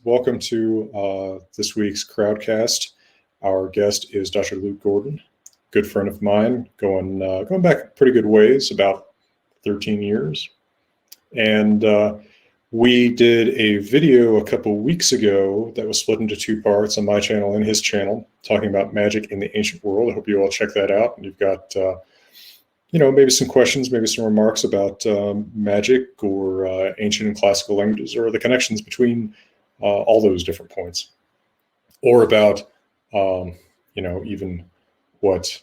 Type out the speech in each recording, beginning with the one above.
Welcome to this week's Crowdcast. Our guest is Dr. Luke Gorton, good friend of mine, going back pretty good ways, about 13 years. And we did a video a couple weeks ago that was split into two parts on my channel and his channel, talking about magic in the ancient world. I hope you all check that out. And you've got, maybe some questions, maybe some remarks about magic or ancient and classical languages, or the connections between all those different points, or about, even what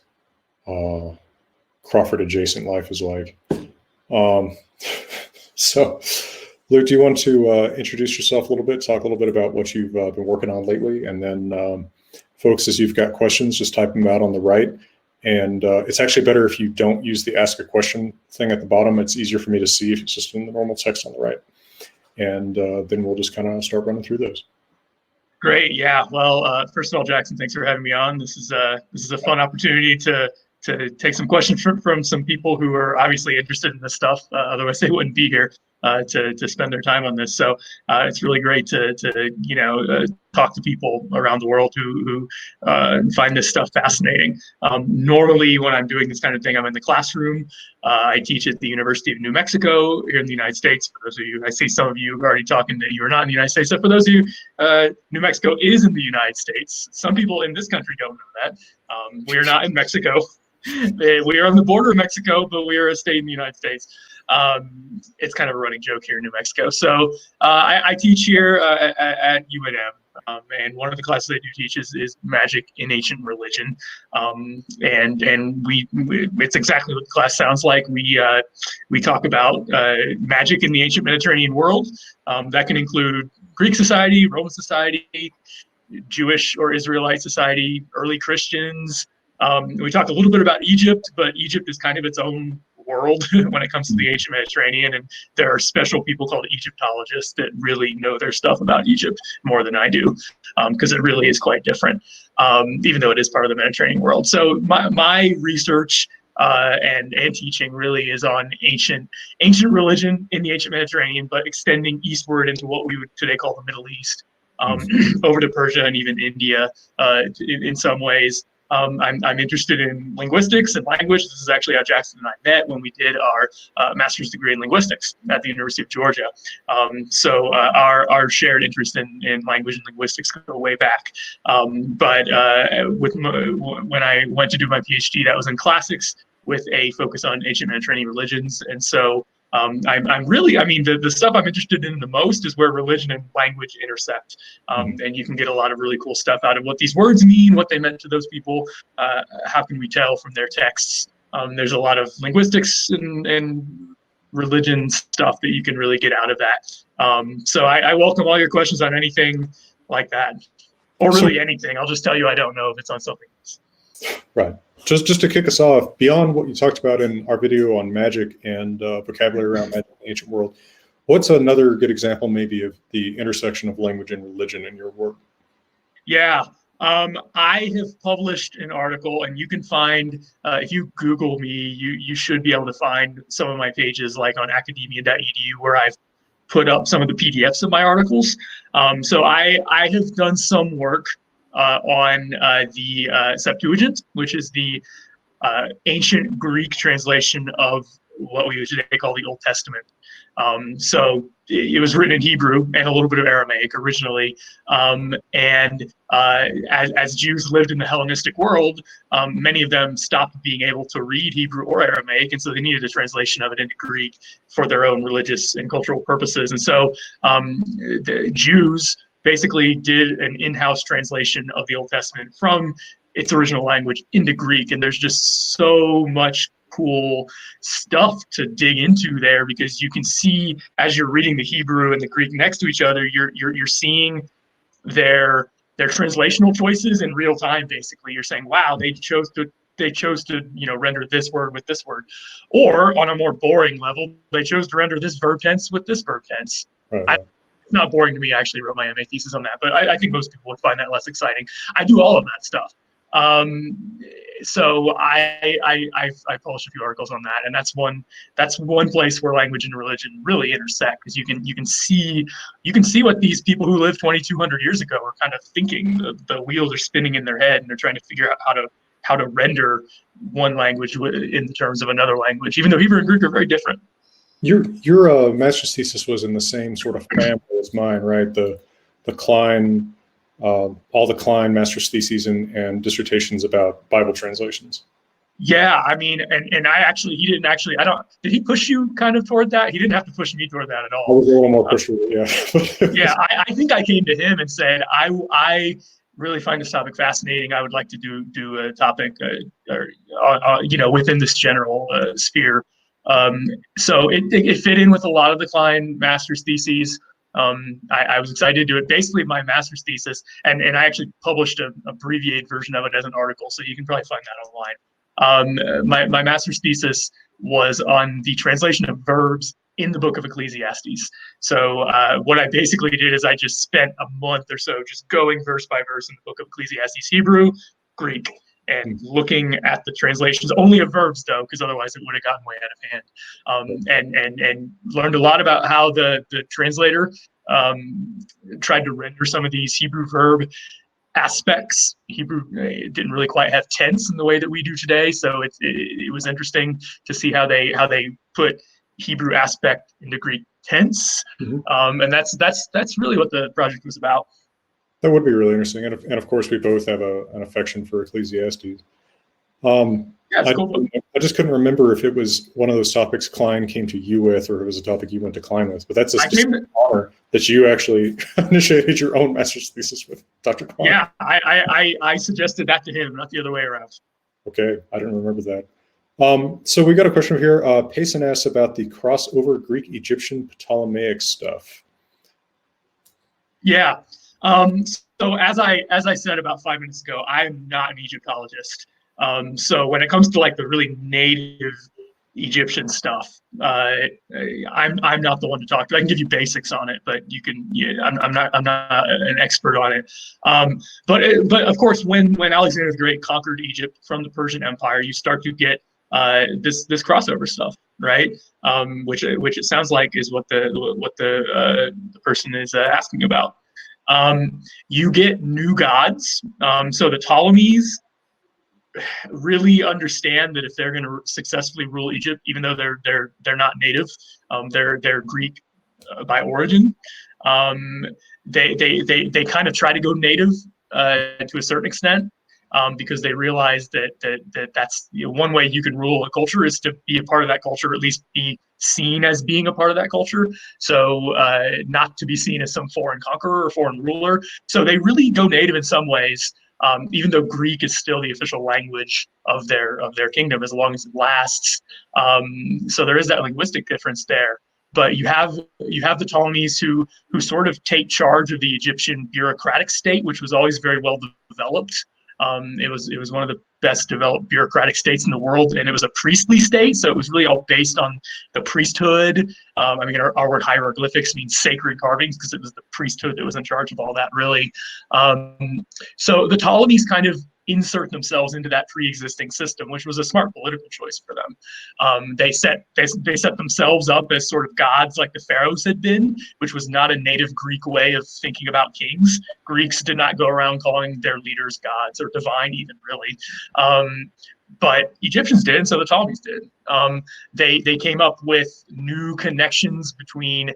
Crawford adjacent life is like. So, Luke, do you want to introduce yourself a little bit, talk a little bit about what you've been working on lately, and then folks, as you've got questions, just type them out on the right. And it's actually better if you don't use the ask a question thing at the bottom. It's easier for me to see if it's just in the normal text on the right. And then we'll just kind of start running through those. Great. Yeah. Well, first of all, Jackson, thanks for having me on. This is a fun opportunity to take some questions from some people who are obviously interested in this stuff. Otherwise, they wouldn't be here to spend their time on this. So it's really great to talk to people around the world who find this stuff fascinating. Normally, when I'm doing this kind of thing, I'm in the classroom. I teach at the University of New Mexico here in the United States. For those of you, I see some of you already talking that you are not in the United States. So for those of you, New Mexico is in the United States. Some people in this country don't know that. We are not in Mexico. We are on the border of Mexico, but we are a state in the United States. It's kind of a running joke here in New Mexico. So I teach here at UNM. And one of the classes I do teach is magic in ancient religion, and it's exactly what the class sounds like. We talk about magic in the ancient Mediterranean world. That can include Greek society, Roman society, Jewish or Israelite society, early Christians. We talk a little bit about Egypt, but Egypt is kind of its own world when it comes to the ancient Mediterranean, and there are special people called Egyptologists that really know their stuff about Egypt more than I do, because it really is quite different, even though it is part of the Mediterranean world. So my research and teaching really is on ancient religion in the ancient Mediterranean, but extending eastward into what we would today call the Middle East, over to Persia and even India in some ways. I'm interested in linguistics and language. This is actually how Jackson and I met when we did our master's degree in linguistics at the University of Georgia. So our shared interest in language and linguistics go way back. But when I went to do my PhD, that was in classics with a focus on ancient Mediterranean religions. And so I'm really, the stuff I'm interested in the most is where religion and language intersect. And you can get a lot of really cool stuff out of what these words mean, what they meant to those people. How can we tell from their texts? There's a lot of linguistics and religion stuff that you can really get out of that. So I welcome all your questions on anything like that, or really anything. I'll just tell you I don't know if it's on something else. Right. Just to kick us off, beyond what you talked about in our video on magic and vocabulary around magic in the ancient world, what's another good example maybe of the intersection of language and religion in your work? Yeah. I have published an article, and you can find, if you Google me, you should be able to find some of my pages, like on academia.edu, where I've put up some of the PDFs of my articles. So I have done some work on the Septuagint, which is the ancient Greek translation of what we would today call the Old Testament. So it was written in Hebrew and a little bit of Aramaic originally. And as Jews lived in the Hellenistic world, many of them stopped being able to read Hebrew or Aramaic, and so they needed a translation of it into Greek for their own religious and cultural purposes. And so the Jews basically did an in-house translation of the Old Testament from its original language into Greek. And there's just so much cool stuff to dig into there, because you can see, as you're reading the Hebrew and the Greek next to each other, you're seeing their translational choices in real time. Basically, you're saying, wow, they chose to render this word with this word, or on a more boring level, they chose to render this verb tense with this verb tense. Right. It's not boring to me. I actually wrote my MA thesis on that, but I think most people would find that less exciting. I do all of that stuff. So I published a few articles on that, and that's one place where language and religion really intersect, because you can see what these people who lived 2,200 years ago are kind of thinking. The wheels are spinning in their head, and they're trying to figure out how to render one language in terms of another language, even though Hebrew and Greek are very different. Your master's thesis was in the same sort of family as mine, right? The Klein, all the Klein master's theses and dissertations about Bible translations. Yeah, I mean, and he didn't actually, did he push you kind of toward that? He didn't have to push me toward that at all. I was a little more pushy, yeah. Yeah, I think I came to him and said, I really find this topic fascinating. I would like to do a topic, within this general sphere. So it fit in with a lot of the Klein master's theses. I was excited to do it. Basically, my master's thesis, and I actually published an abbreviated version of it as an article, so you can probably find that online. My master's thesis was on the translation of verbs in the book of Ecclesiastes. So what I basically did is I just spent a month or so just going verse by verse in the book of Ecclesiastes, Hebrew, Greek, and looking at the translations only of verbs, though, because otherwise it would have gotten way out of hand. And learned a lot about how the translator tried to render some of these Hebrew verb aspects. Hebrew didn't really quite have tense in the way that we do today, so it was interesting to see how they put Hebrew aspect into Greek tense. And that's really what the project was about. That would be really interesting, and of course we both have an affection for Ecclesiastes. Cool. I just couldn't remember if it was one of those topics Klein came to you with, or it was a topic you went to Klein with. But that's an honor that you actually initiated your own master's thesis with Dr. Klein. Yeah, I suggested that to him, not the other way around. Okay, I didn't remember that. So we got a question here. Payson asks about the crossover Greek, Egyptian, Ptolemaic stuff. Yeah. So as I said about 5 minutes ago, I'm not an Egyptologist. So when it comes to like the really native Egyptian stuff, I'm not the one to talk to. I can give you basics on it, but I'm not an expert on it. But of course, when Alexander the Great conquered Egypt from the Persian Empire, you start to get this crossover stuff, right? Which it sounds like is what the person is asking about. You get new gods. So the Ptolemies really understand that if they're going to successfully rule Egypt, even though they're not native, they're Greek by origin. They kind of try to go native to a certain extent, because they realize that's one way you can rule a culture is to be a part of that culture, or at least be seen as being a part of that culture. So not to be seen as some foreign conqueror or foreign ruler. So they really go native in some ways, even though Greek is still the official language of their kingdom as long as it lasts. So there is that linguistic difference there. But you have the Ptolemies who sort of take charge of the Egyptian bureaucratic state, which was always very well developed. It was one of the best developed bureaucratic states in the world, and it was a priestly state, so it was really all based on the priesthood. Our word hieroglyphics means sacred carvings because it was the priesthood that was in charge of all that, really. So the Ptolemies kind of insert themselves into that pre-existing system, which was a smart political choice for them. They set themselves up as sort of gods like the pharaohs had been, which was not a native Greek way of thinking about kings. Greeks did not go around calling their leaders gods or divine even, really. But Egyptians did, and so the Ptolemies did. They came up with new connections between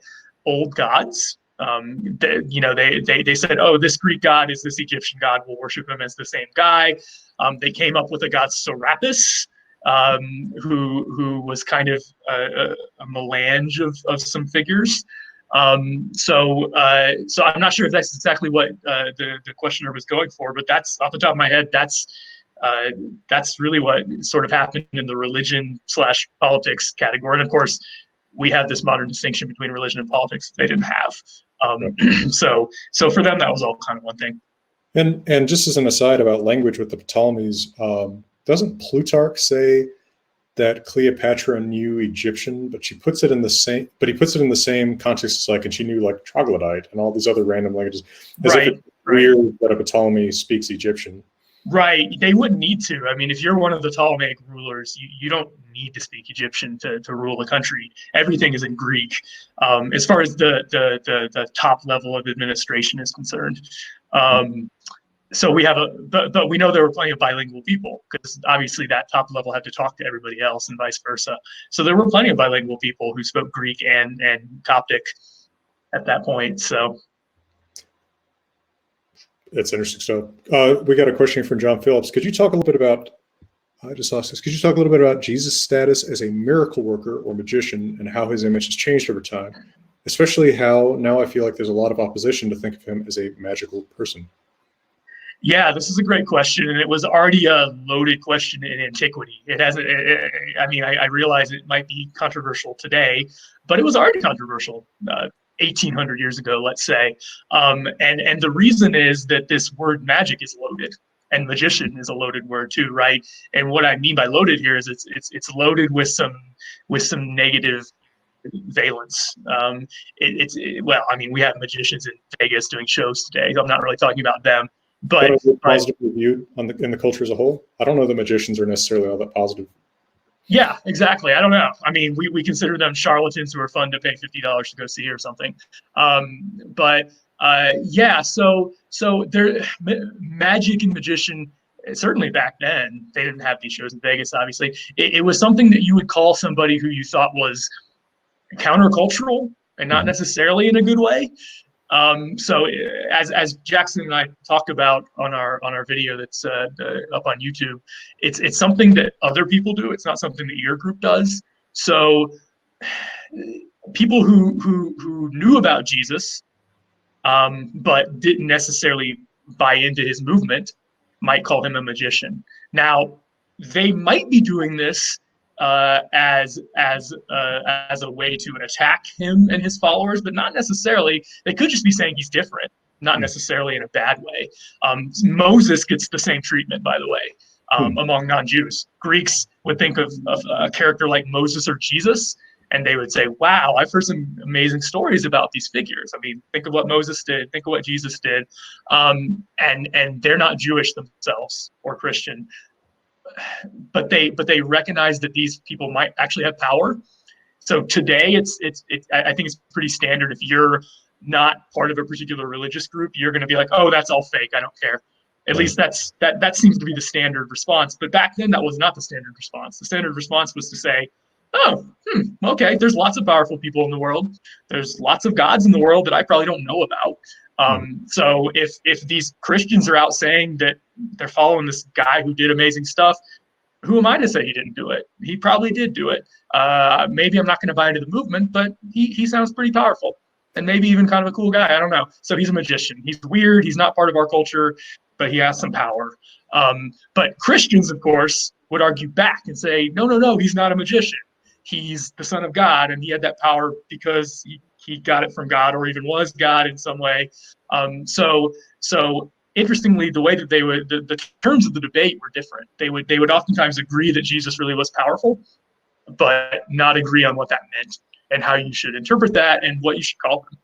old gods. They said, oh, this Greek god is this Egyptian god, we'll worship him as the same guy. They came up with a god Serapis, who was kind of a melange of some figures. So I'm not sure if that's exactly what the questioner was going for, but that's off the top of my head, that's really what sort of happened in the religion/politics category. And of course, we have this modern distinction between religion and politics they didn't have. So for them, that was all kind of one thing. And just as an aside about language with the Ptolemies, doesn't Plutarch say that Cleopatra knew Egyptian, but he puts it in the same context as and she knew like troglodyte and all these other random languages. As if it's weird that a Ptolemy speaks Egyptian. Right. They wouldn't need to. I mean, if you're one of the Ptolemaic rulers, you don't need to speak Egyptian to rule the country. Everything is in Greek, as far as the top level of administration is concerned. So we have but we know there were plenty of bilingual people, because obviously that top level had to talk to everybody else and vice versa. So there were plenty of bilingual people who spoke Greek and Coptic at that point. So that's interesting stuff. We got a question from John Phillips. Could you talk a little bit about, I just lost this. Could you talk a little bit about Jesus' status as a miracle worker or magician and how his image has changed over time? Especially how now I feel like there's a lot of opposition to think of him as a magical person. Yeah, this is a great question, and it was already a loaded question in antiquity. It hasn't. I mean, I realize it might be controversial today, but it was already controversial 1,800 years ago, let's say. And the reason is that this word magic is loaded, and magician is a loaded word too, right? And what I mean by loaded here is it's loaded with some negative valence. Well, I mean, we have magicians in Vegas doing shows today. I'm not really talking about them. But is it positively viewed in the culture as a whole? I don't know that magicians are necessarily all that positive. Yeah, exactly. I don't know. I mean, we consider them charlatans who are fun to pay $50 to go see or something. Yeah. So there, magic and magician. Certainly back then, they didn't have these shows in Vegas. Obviously, it was something that you would call somebody who you thought was countercultural and not necessarily in a good way. So as Jackson and I talked about on our video that's up on YouTube, it's something that other people do. It's not something that your group does. So people who knew about Jesus, but didn't necessarily buy into his movement, might call him a magician. Now, they might be doing this as a way to attack him and his followers, but not necessarily. They could just be saying he's different, not necessarily in a bad way. Moses gets the same treatment, by the way, among non-Jews. Greeks would think of a character like Moses or Jesus, and they would say, wow, I've heard some amazing stories about these figures. I mean, think of what Moses did, think of what Jesus did. And they're not Jewish themselves or Christian, but they recognize that these people might actually have power. So today I think it's pretty standard. If you're not part of a particular religious group, you're going to be like, oh, that's all fake, I don't care. At least that seems to be the standard response. But back then, that was not the standard response. The standard response was to say, oh, okay, there's lots of powerful people in the world. There's lots of gods in the world that I probably don't know about. So if these Christians are out saying that they're following this guy who did amazing stuff, who am I to say he didn't do it? He probably did do it. Maybe I'm not going to buy into the movement, but he sounds pretty powerful and maybe even kind of a cool guy. I don't know. So he's a magician. He's weird. He's not part of our culture, but he has some power. But Christians, of course, would argue back and say, no, he's not a magician. He's the Son of God, and he had that power because he got it from God, or even was God in some way. So interestingly, the way that they would, the terms of the debate were different. They would oftentimes agree that Jesus really was powerful, but not agree on what that meant and how you should interpret that and what you should call them.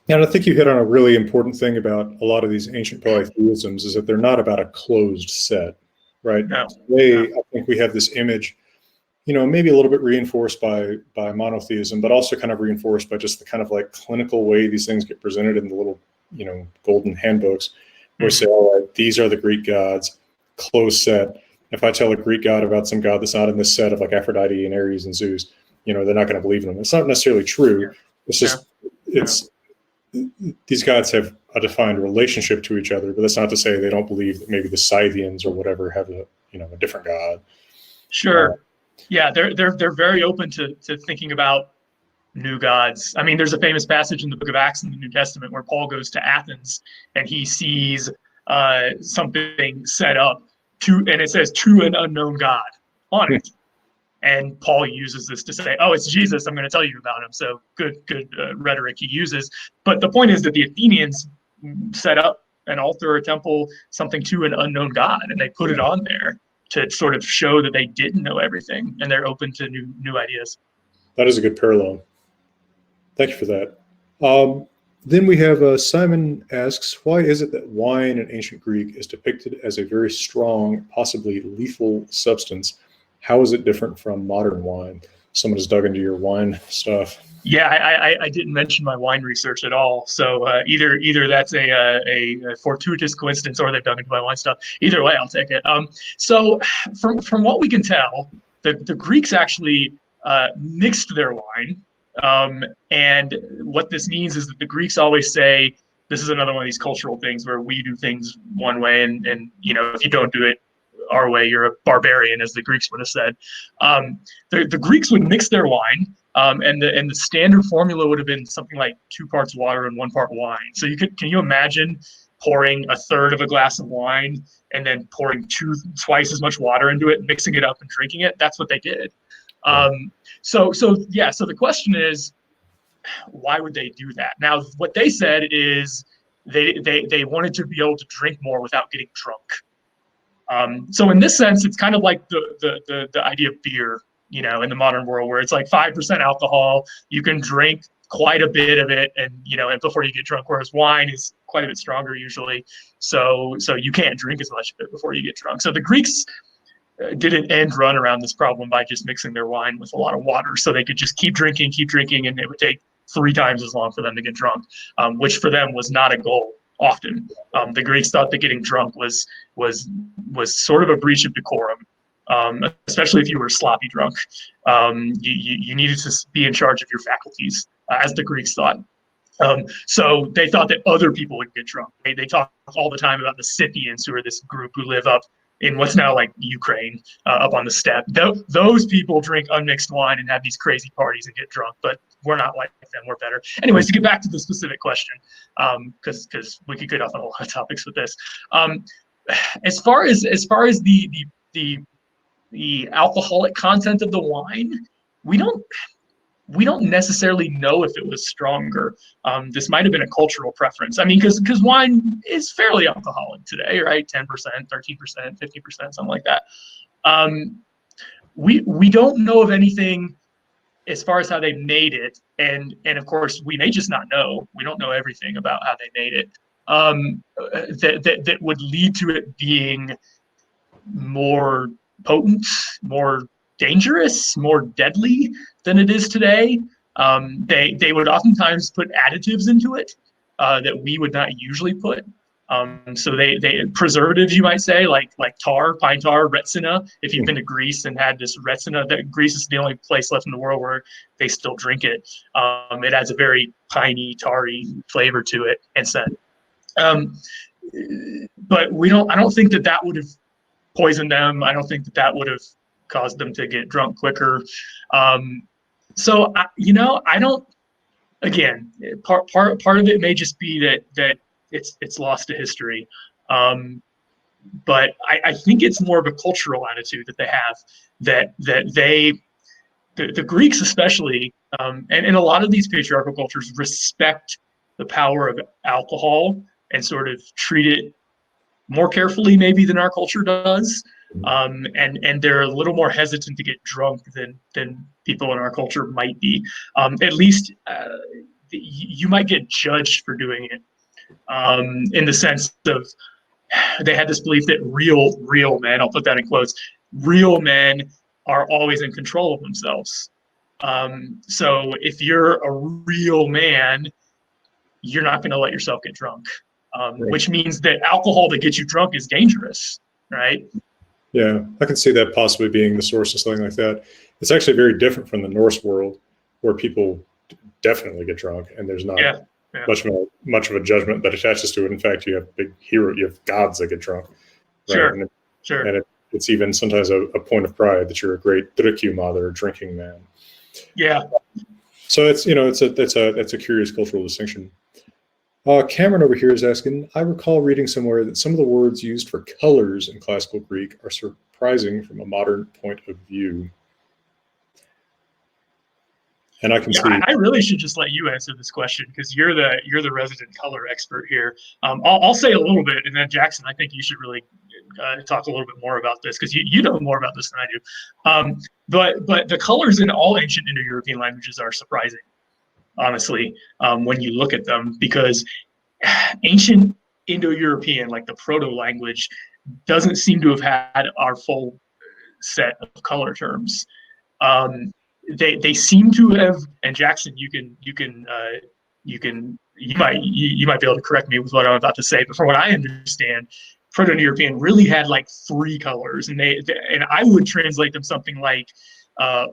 Yeah, and I think you hit on a really important thing about a lot of these ancient polytheisms is that they're not about a closed set, right? No. I think we have this image, maybe a little bit reinforced by monotheism, but also kind of reinforced by just the kind of like clinical way these things get presented in the little, golden handbooks, where say, all right, these are the Greek gods, closed set. If I tell a Greek god about some god that's not in this set of like Aphrodite and Ares and Zeus, they're not going to believe in them. It's not necessarily true. It's just, these gods have a defined relationship to each other, but that's not to say they don't believe that maybe the Scythians or whatever have a different god. Sure. Yeah, they're very open to thinking about new gods. I mean, there's a famous passage in the book of Acts in the New Testament where Paul goes to Athens and he sees something set up and it says to an unknown god on it. And Paul uses this to say, oh, it's Jesus, I'm going to tell you about him. So good rhetoric he uses. But the point is that the Athenians set up an altar or a temple, something to an unknown god, and they put it on there to sort of show that they didn't know everything and they're open to new ideas. That is a good parallel. Thank you for that. Then we have Simon asks, why is it that wine in ancient Greek is depicted as a very strong, possibly lethal substance? How is it different from modern wine? Someone has dug into your wine stuff. Yeah, I didn't mention my wine research at all. So either that's a fortuitous coincidence or they've dug into my wine stuff. Either way, I'll take it. So from what we can tell, the Greeks actually mixed their wine. And what this means is that the Greeks always say, this is another one of these cultural things where we do things one way, and if you don't do it our way, you're a barbarian, as the Greeks would have said. The Greeks would mix their wine. And the standard formula would have been something like 2 parts water and 1 part wine. So can you imagine pouring a third of a glass of wine and then pouring twice as much water into it, mixing it up and drinking it? That's what they did. So the question is, why would they do that? Now, what they said is they wanted to be able to drink more without getting drunk. So in this sense, it's kind of like the idea of beer, in the modern world, where it's like 5% alcohol. You can drink quite a bit of it, and before you get drunk. Whereas wine is quite a bit stronger usually, so you can't drink as much of it before you get drunk. So the Greeks did an end run around this problem by just mixing their wine with a lot of water, so they could just keep drinking, and it would take 3 times as long for them to get drunk, which for them was not a goal. Often, the Greeks thought that getting drunk was sort of a breach of decorum. Especially if you were sloppy drunk. You needed to be in charge of your faculties, as the Greeks thought. So they thought that other people would get drunk. They talk all the time about the Scythians, who are this group who live up in what's now like Ukraine, up on the steppe. Those people drink unmixed wine and have these crazy parties and get drunk, but we're not like them. We're better. Always, to get back to the specific question, because we could get off on a lot of topics with this. As far as the alcoholic content of the wine, we don't necessarily know if it was stronger. This might have been a cultural preference. I mean, because wine is fairly alcoholic today, right? 10%, 13%, 50%, something like that. We don't know of anything as far as how they made it, and of course we may just not know. We don't know everything about how they made it. That would lead to it being more potent, more dangerous, more deadly than it is today. They would oftentimes put additives into it that we would not usually put. So they preservatives, you might say, like tar, pine tar, retsina. If you've been to Greece and had this retsina, that Greece is the only place left in the world where they still drink it. It adds a very piney, tarry flavor to it and scent. But I don't think that would have poisoned them. I don't think that would have caused them to get drunk quicker. So I don't. Again, part of it may just be that it's lost to history, but I think it's more of a cultural attitude that they have. That the Greeks especially, and a lot of these patriarchal cultures respect the power of alcohol and sort of treat it more carefully maybe than our culture does, and they're a little more hesitant to get drunk than people in our culture might be. At least you might get judged for doing it, in the sense of they had this belief that real men, I'll put that in quotes, real men are always in control of themselves. So if you're a real man, you're not going to let yourself get drunk. Right. Which means that alcohol that gets you drunk is dangerous, right? Yeah, I can see that possibly being the source of something like that. It's actually very different from the Norse world, where people definitely get drunk, and there's not much of a judgment that attaches to it. In fact, you have you have gods that get drunk. Right? Sure. And it's even sometimes a point of pride that you're a great drikkjumaður, or drinking man. Yeah. So it's a curious cultural distinction. Cameron over here is asking, I recall reading somewhere that some of the words used for colors in classical Greek are surprising from a modern point of view. And I can see. I really should just let you answer this question, because you're the resident color expert here. I'll say a little bit, and then Jackson, I think you should really talk a little bit more about this, because you know more about this than I do. But the colors in all ancient Indo-European languages are surprising. honestly, when you look at them, because ancient Indo-European, like the proto-language, doesn't seem to have had our full set of color terms. They seem to have, and Jackson, you might be able to correct me with what I'm about to say, but from what I understand, Proto-European really had like 3 colors, and and I would translate them something like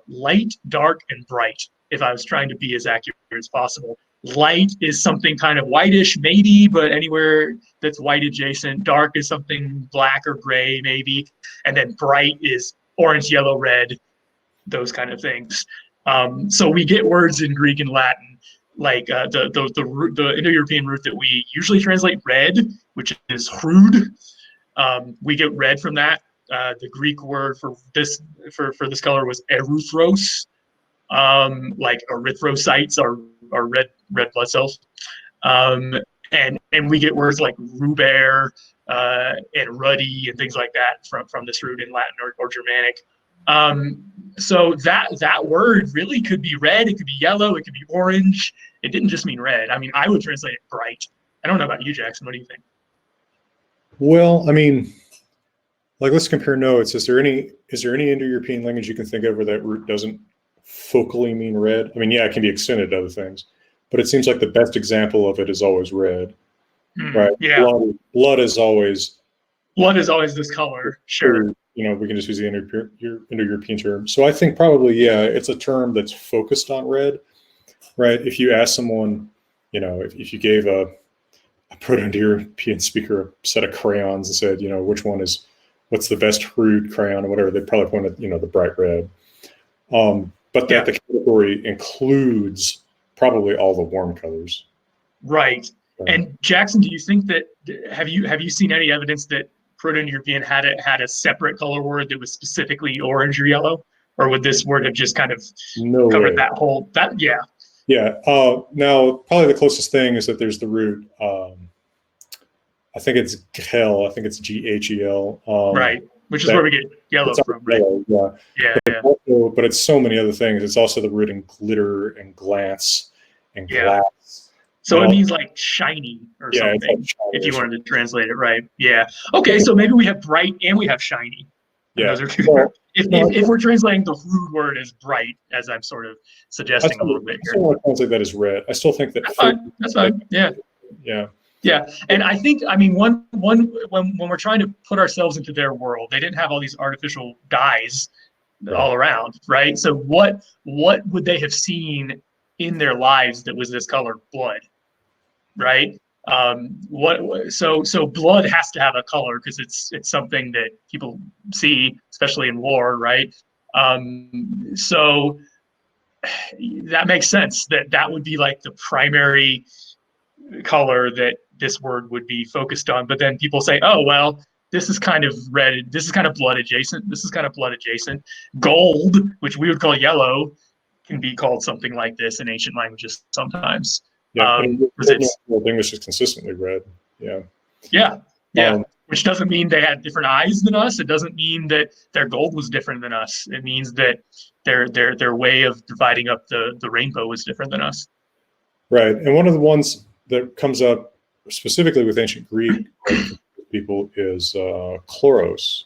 light, dark, and bright if I was trying to be as accurate as possible. Light is something kind of whitish, maybe, but anywhere that's white adjacent. Dark is something black or gray, maybe, and then bright is orange, yellow, red, those kind of things. So we get words in Greek and Latin like the Indo-European root that we usually translate red, which is hrud. We get red from that. The Greek word for this color was erythros, like erythrocytes are red blood cells. And we get words like ruber and ruddy and things like that from this root in Latin or Germanic. So that word really could be red, it could be yellow, it could be orange. It didn't just mean red. I mean, I would translate it bright. I don't know about you, Jackson. What do you think? Well, I mean, like, let's compare notes. Is there any Indo-European language you can think of where that root doesn't focally mean red? I mean, yeah, it can be extended to other things, but it seems like the best example of it is always red, right? Yeah. Blood is always this color. Sure. You know, we can just use the Indo-European term. So I think probably, yeah, it's a term that's focused on red, right? If you ask someone, you know, if you gave a Proto-Indo-European speaker a set of crayons and said, you know, what's the best hrud crayon or whatever, they'd probably point at, you know, the bright red. But that the category includes probably all the warm colors. Right. And Jackson, do you think that have you seen any evidence that Proto-Indo-European had a separate color word that was specifically orange or yellow, or would this word have just kind of covered that whole Yeah. Yeah. Now, probably the closest thing is that there's the root. I think it's Ghel. I think it's Ghel. Right. Which is where we get yellow from, right? Yellow, yeah. But it's so many other things. It's also the root in glitter and glance and glass. So it means like shiny or something, like shiny, if you wanted to translate it right. Yeah. Okay, so maybe we have bright and we have shiny. Yeah. Those are two. Well, if we're translating the root word as bright, as I'm sort of suggesting a little bit here. I still want to translate that as red. I still think that. That's fine. Yeah. Yeah. Yeah, and I think, I mean, when we're trying to put ourselves into their world, they didn't have all these artificial dyes all around, right? So what would they have seen in their lives that was this color? Blood, right? So blood has to have a color because it's something that people see, especially in war, right? So that makes sense that would be like the primary color that this word would be focused on. But then people say, oh, well, this is kind of red, this is kind of blood adjacent, this is kind of blood adjacent. Gold, which we would call yellow, can be called something like this in ancient languages sometimes. Yeah, English is consistently red. Yeah. Yeah. Which doesn't mean they had different eyes than us. It doesn't mean that their gold was different than us. It means that their way of dividing up the rainbow was different than us. Right. And one of the ones that comes up specifically with ancient Greek people is chloros.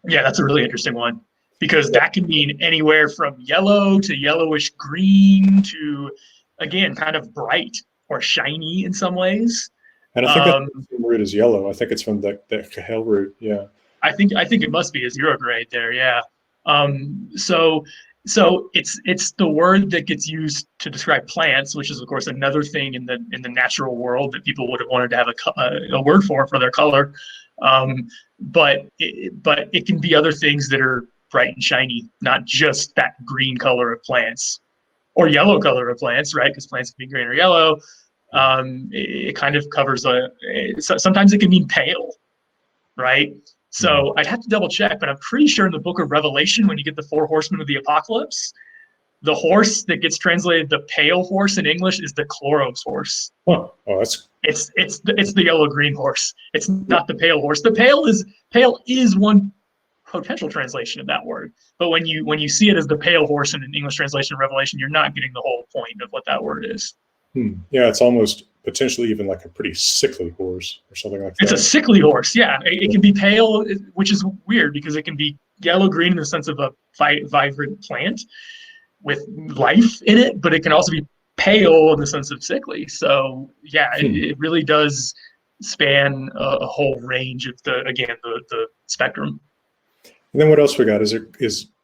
Yeah, that's a really interesting one because that can mean anywhere from yellow to yellowish green to, again, kind of bright or shiny in some ways. And I think the root is yellow. I think it's from the Ghel root. Yeah. I think it must be a zero grade there. Yeah. So it's the word that gets used to describe plants, which is of course another thing in the natural world that people would have wanted to have a word for their color. But it can be other things that are bright and shiny, not just that green color of plants or yellow color of plants, right? Because plants can be green or yellow. It kind of covers sometimes it can mean pale, right? So I'd have to double check, but I'm pretty sure in the book of Revelation, when you get the 4 horsemen of the apocalypse, the horse that gets translated the pale horse in English is the chloros horse. Oh, it's the yellow-green horse. It's not the pale horse. The pale is one potential translation of that word. But when you see it as the pale horse in an English translation of Revelation, you're not getting the whole point of what that word is. Yeah, it's almost potentially even like a pretty sickly horse or something like that. It's a sickly horse, yeah. It can be pale, which is weird because it can be yellow-green in the sense of a vibrant plant with life in it, but it can also be pale in the sense of sickly. So yeah, it really does span a whole range of the spectrum. And then what else we got? There's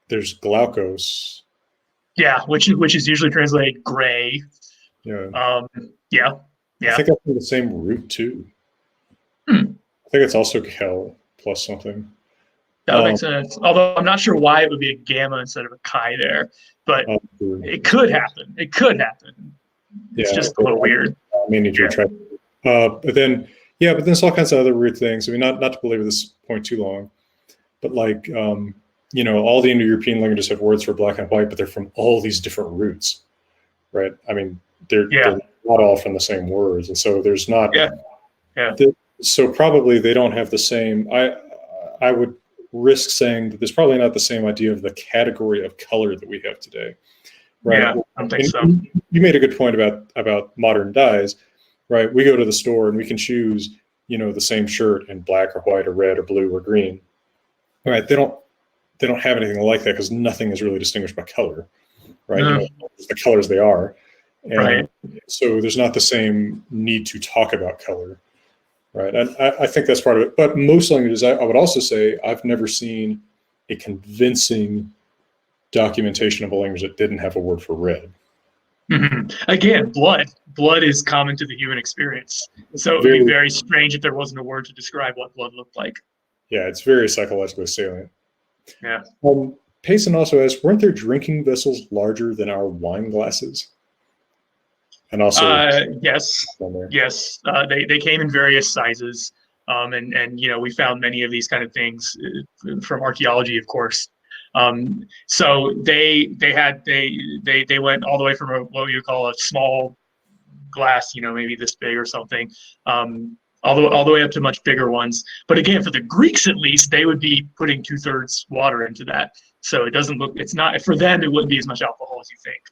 Glaukos. Yeah, which is usually translated gray. Yeah. Yeah. I think that's from the same root too. I think it's also Kel plus something. That would make sense. Although I'm not sure why it would be a gamma instead of a chi there, but it could happen. It could happen. It's just a little weird. I mean, need to try. But then there's all kinds of other weird things. I mean, not to belabor this point too long, but like all the Indo-European languages have words for black and white, but they're from all these different roots, right? I mean, they're not all from the same words, and so there's not. So probably they don't have the same. I would risk saying that there's probably not the same idea of the category of color that we have today, right? Yeah, I don't think so. You made a good point about modern dyes, right? We go to the store and we can choose, the same shirt in black or white or red or blue or green, right? They don't have anything like that because nothing is really distinguished by color, right? The colors they are, and so there's not the same need to talk about color. Right, and I think that's part of it. But most languages, I would also say, I've never seen a convincing documentation of a language that didn't have a word for red. Again, blood is common to the human experience. So it would be very strange if there wasn't a word to describe what blood looked like. Yeah, it's very psychologically salient. Yeah. Payson also asks, weren't there drinking vessels larger than our wine glasses? And also, yes. They came in various sizes, and we found many of these kind of things from archaeology, of course. So they went all the way from what you would call a small glass, maybe this big or something, all the way up to much bigger ones. But again, for the Greeks at least, they would be putting 2/3 water into that. So it's not for them. It wouldn't be as much alcohol as you think.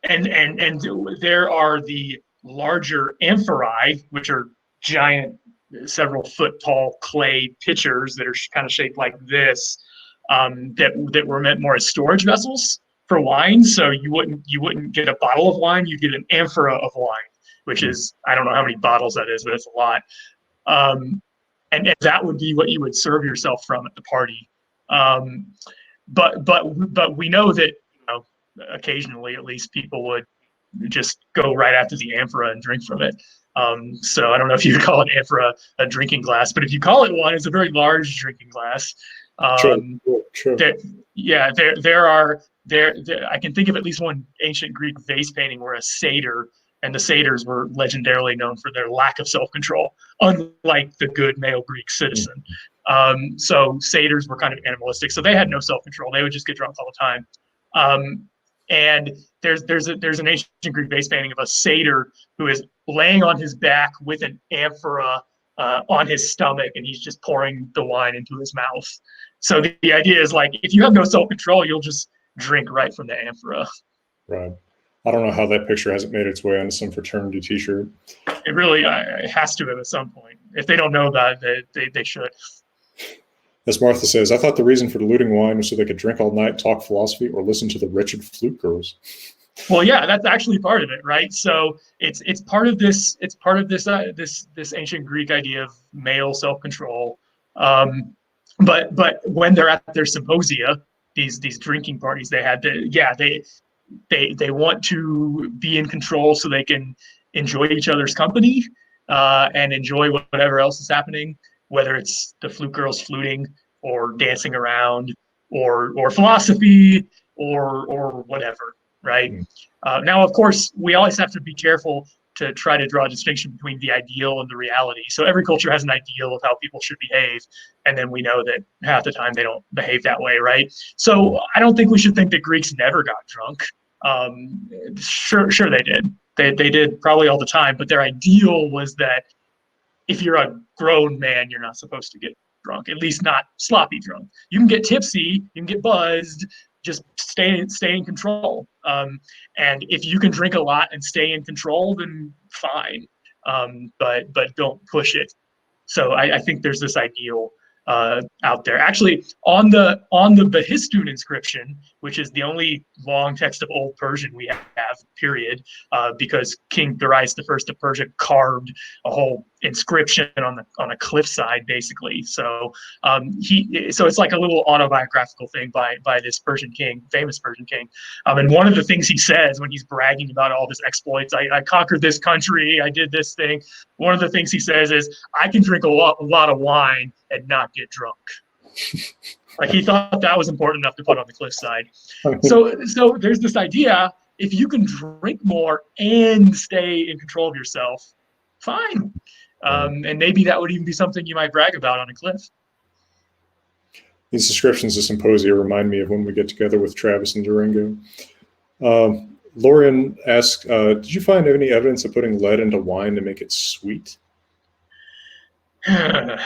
And there are the larger amphorae, which are giant, several foot tall clay pitchers that are kind of shaped like this, that were meant more as storage vessels for wine. So you wouldn't get a bottle of wine, you get an amphora of wine, which is, I don't know how many bottles that is, but it's a lot. And that would be what you would serve yourself from at the party. But we know that occasionally, at least, people would just go right after the amphora and drink from it. So I don't know if you call an amphora a drinking glass, but if you call it one, it's a very large drinking glass. True. I can think of at least one ancient Greek vase painting where a satyr, and the satyrs were legendarily known for their lack of self-control, unlike the good male Greek citizen. So satyrs were kind of animalistic, so they had no self-control. They would just get drunk all the time. And there's an ancient Greek vase painting of a satyr who is laying on his back with an amphora on his stomach, and he's just pouring the wine into his mouth. So the idea is, like, if you have no self-control, you'll just drink right from the amphora. Right. I don't know how that picture hasn't made its way onto some fraternity T-shirt. It really it has to have at some point. If they don't know that, they should. As Martha says, I thought the reason for diluting wine was so they could drink all night, talk philosophy, or listen to the wretched flute girls. Well, yeah, that's actually part of it, right? So it's part of this. It's part of this ancient Greek idea of male self-control. But when they're at their symposia, these drinking parties they had, they want to be in control so they can enjoy each other's company and enjoy whatever else is happening, whether it's the flute girls fluting or dancing around or philosophy or whatever, right? Now, of course, we always have to be careful to try to draw a distinction between the ideal and the reality. So every culture has an ideal of how people should behave, and then we know that half the time they don't behave that way, right? So I don't think we should think that Greeks never got drunk. Sure they did. They did probably all the time, but their ideal was that if you're a grown man, you're not supposed to get drunk, at least not sloppy drunk. You can get tipsy, you can get buzzed, just stay in control. And if you can drink a lot and stay in control, then fine. But don't push it. So I think there's this ideal out there. Actually, on the Behistun inscription, which is the only long text of Old Persian we have, period, because King Darius I of Persia carved a whole inscription on a cliffside, basically. So so it's like a little autobiographical thing by this Persian king, famous Persian king. And one of the things he says when he's bragging about all his exploits, I conquered this country, I did this thing. One of the things he says is, I can drink a lot of wine and not get drunk. Like, he thought that was important enough to put on the cliffside. So there's this idea, if you can drink more and stay in control of yourself, fine. And maybe that would even be something you might brag about on a cliff. These descriptions of symposia remind me of when we get together with Travis and Durango. Lorian asks, did you find any evidence of putting lead into wine to make it sweet? I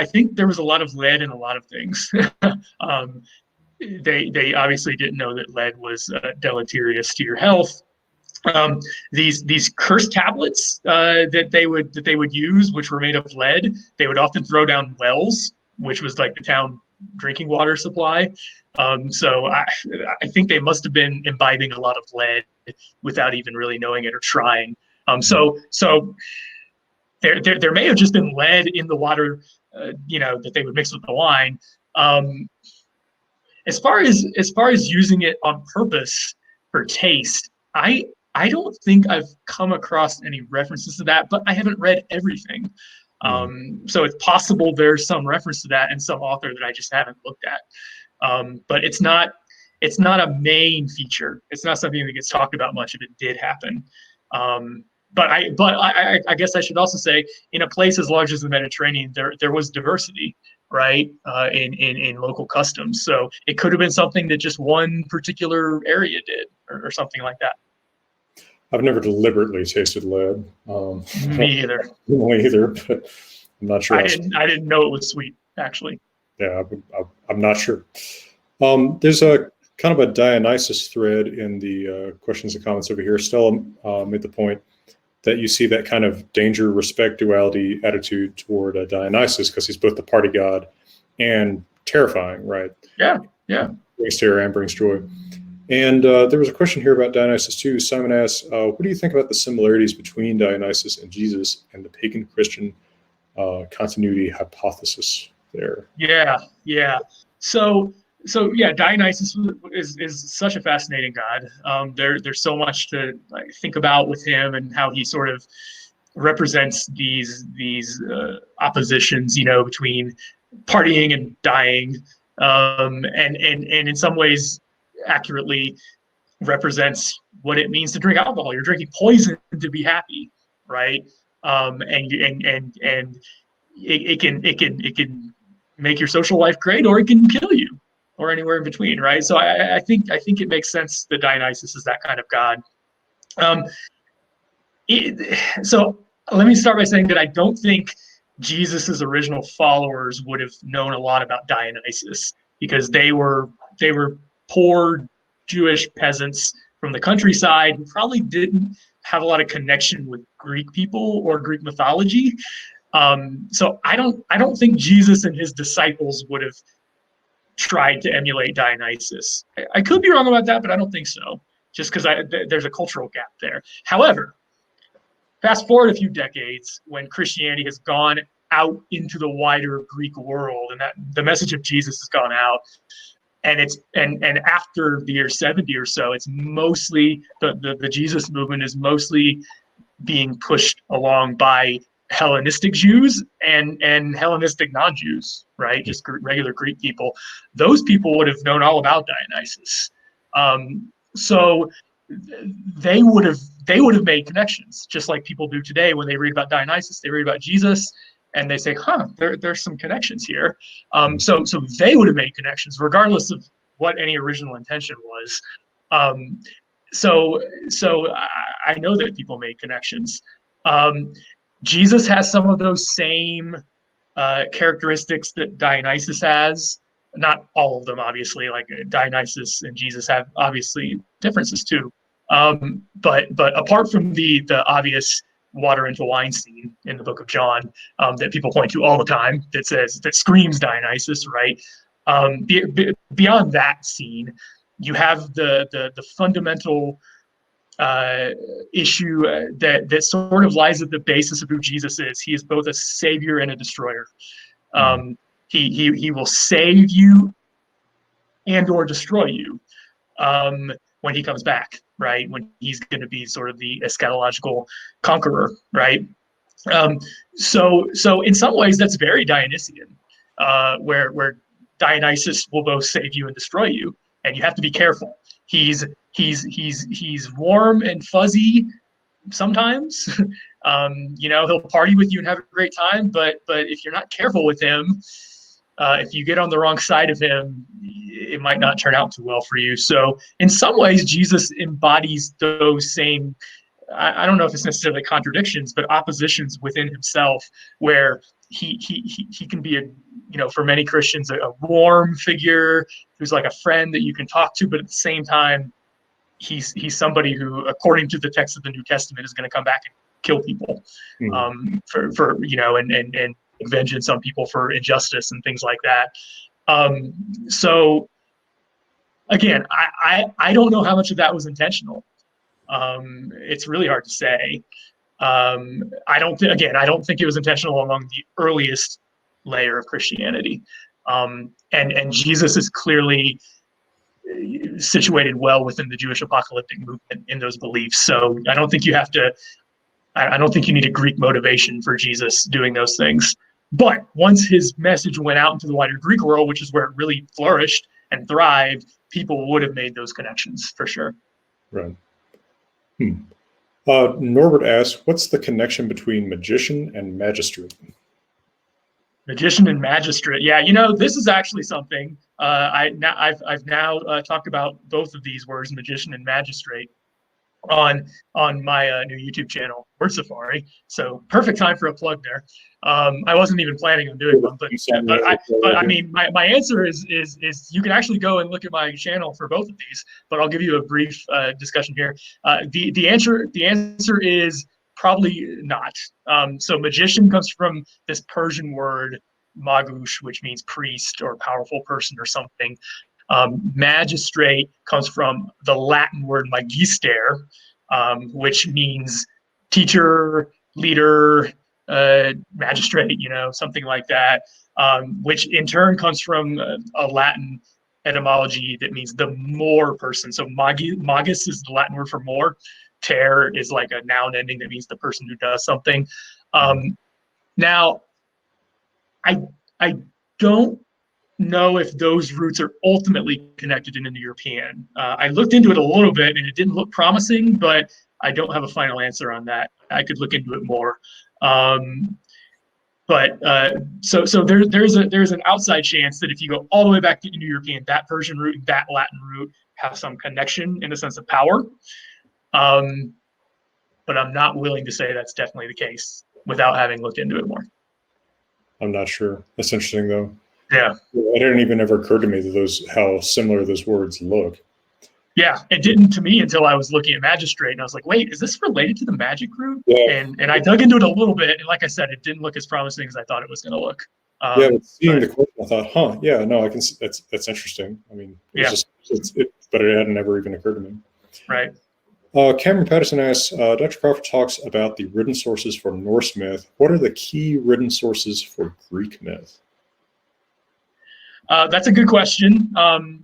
think there was a lot of lead in a lot of things. They obviously didn't know that lead was deleterious to your health. These curse tablets that they would use, which were made of lead, they would often throw down wells, which was like the town drinking water supply. So I think they must have been imbibing a lot of lead without even really knowing it or trying. So there may have just been lead in the water, that they would mix with the wine. As far as using it on purpose for taste, I don't think I've come across any references to that, but I haven't read everything. So it's possible there's some reference to that in some author that I just haven't looked at. But it's not a main feature. It's not something that gets talked about much if it did happen. But I guess I should also say, in a place as large as the Mediterranean, there was diversity, right, in local customs. So it could have been something that just one particular area did, or something like that. I've never deliberately tasted lead. Me either. Me either, but I'm not sure. I didn't know it was sweet, actually. Yeah, I'm not sure. There's a kind of a Dionysus thread in the questions and comments over here. Stella made the point that you see that kind of danger, respect, duality attitude toward Dionysus, because he's both the party god and terrifying, right? Yeah. Brings terror and brings joy. And there was a question here about Dionysus too. Simon asks, what do you think about the similarities between Dionysus and Jesus and the pagan Christian continuity hypothesis there? Yeah. So yeah, Dionysus is such a fascinating god. There's so much to think about with him, and how he sort of represents these oppositions, between partying and dying, and in some ways accurately represents what it means to drink alcohol. You're drinking poison to be happy, right? And it can make your social life great, or it can kill you, or anywhere in between, right? So I think it makes sense that Dionysus is that kind of god. So let me start by saying that I don't think Jesus's original followers would have known a lot about Dionysus, because they were poor Jewish peasants from the countryside who probably didn't have a lot of connection with Greek people or Greek mythology. So I don't think Jesus and his disciples would have tried to emulate Dionysus. I could be wrong about that, but I don't think so, just because there's a cultural gap there. However, fast forward a few decades, when Christianity has gone out into the wider Greek world, and that the message of Jesus has gone out, and after the year 70 or so, it's mostly the Jesus movement is mostly being pushed along by Hellenistic Jews and Hellenistic non-Jews, right? Just regular Greek people. Those people would have known all about Dionysus. So they would have made connections, just like people do today when they read about Dionysus. They read about Jesus, and they say, there's some connections here. So they would have made connections, regardless of what any original intention was. So I know that people made connections. Jesus has some of those same characteristics that Dionysus has. Not all of them, obviously. Like Dionysus and Jesus have obviously differences too. But apart from the obvious water into wine scene in the Book of John that people point to all the time, that screams Dionysus, right? Beyond that scene, you have the fundamental issue that sort of lies at the basis of who Jesus is. He is both a savior and a destroyer. He will save you and or destroy you when he comes back, right? When he's going to be sort of the eschatological conqueror, right? So in some ways that's very Dionysian, where Dionysus will both save you and destroy you, and you have to be careful. He's warm and fuzzy sometimes. He'll party with you and have a great time, but if you're not careful with him, if you get on the wrong side of him, it might not turn out too well for you. So in some ways, Jesus embodies those same, I don't know if it's necessarily contradictions, but oppositions within himself, where he can be for many Christians, a warm figure who's like a friend that you can talk to, but at the same time, he's somebody who, according to the text of the New Testament, is going to come back and kill people for and vengeance on people for injustice and things like that. So again, I don't know how much of that was intentional. It's really hard to say. I don't think it was intentional among the earliest layer of Christianity. And Jesus is clearly situated well within the Jewish apocalyptic movement in those beliefs. So I don't think you need a Greek motivation for Jesus doing those things. But once his message went out into the wider Greek world, which is where it really flourished and thrived, people would have made those connections for sure. Right. Norbert asks, what's the connection between magician and magistrate? Magician and magistrate. Yeah, this is actually something I've now talked about both of these words, magician and magistrate, on my new YouTube channel, Word Safari. So perfect time for a plug there. I wasn't even planning on doing one, but I mean, my answer is you can actually go and look at my channel for both of these, but I'll give you a brief discussion here. The answer is probably not. So magician comes from this Persian word magush, which means priest or powerful person or something. Magistrate comes from the Latin word magister, which means teacher, leader, magistrate, something like that, which in turn comes from a Latin etymology that means the more person. So magus is the Latin word for more. Ter is like a noun ending that means the person who does something. Now, I don't know if those roots are ultimately connected in Indo-European. I looked into it a little bit and it didn't look promising, but I don't have a final answer on that. I could look into it more. So there's an outside chance that if you go all the way back to Indo-European, that Persian root and that Latin root have some connection in the sense of power. But I'm not willing to say that's definitely the case without having looked into it more. I'm not sure. That's interesting, though. Yeah. It didn't even ever occur to me that how similar those words look. Yeah, it didn't to me until I was looking at magistrate, and I was like, wait, is this related to the magic root? Yeah. And I dug into it a little bit, and like I said, it didn't look as promising as I thought it was going to look. But seeing the question, I thought, yeah, no, I can. That's interesting. I mean, but it hadn't ever even occurred to me. Right. Cameron Patterson asks, Dr. Crawford talks about the written sources for Norse myth. What are the key written sources for Greek myth? That's a good question.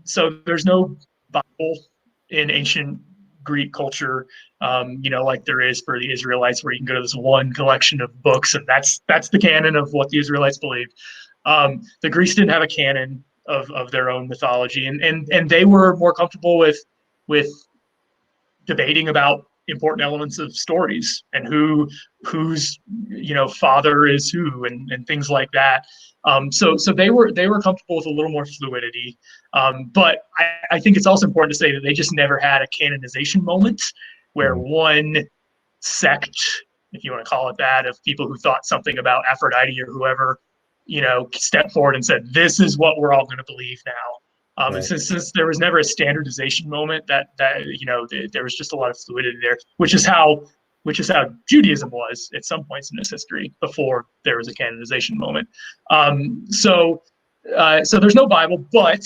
So there's no Bible in ancient Greek culture, like there is for the Israelites, where you can go to this one collection of books, and that's the canon of what the Israelites believed. The Greeks didn't have a canon of their own mythology, and they were more comfortable with debating about important elements of stories and whose father is who and things like that. So they were comfortable with a little more fluidity. But I think it's also important to say that they just never had a canonization moment where one sect, if you want to call it that, of people who thought something about Aphrodite or whoever stepped forward and said, "This is what we're all going to believe now." Right. And since there was never a standardization moment, that there was just a lot of fluidity there, which is how Judaism was at some points in its history before there was a canonization moment. So there's no Bible, but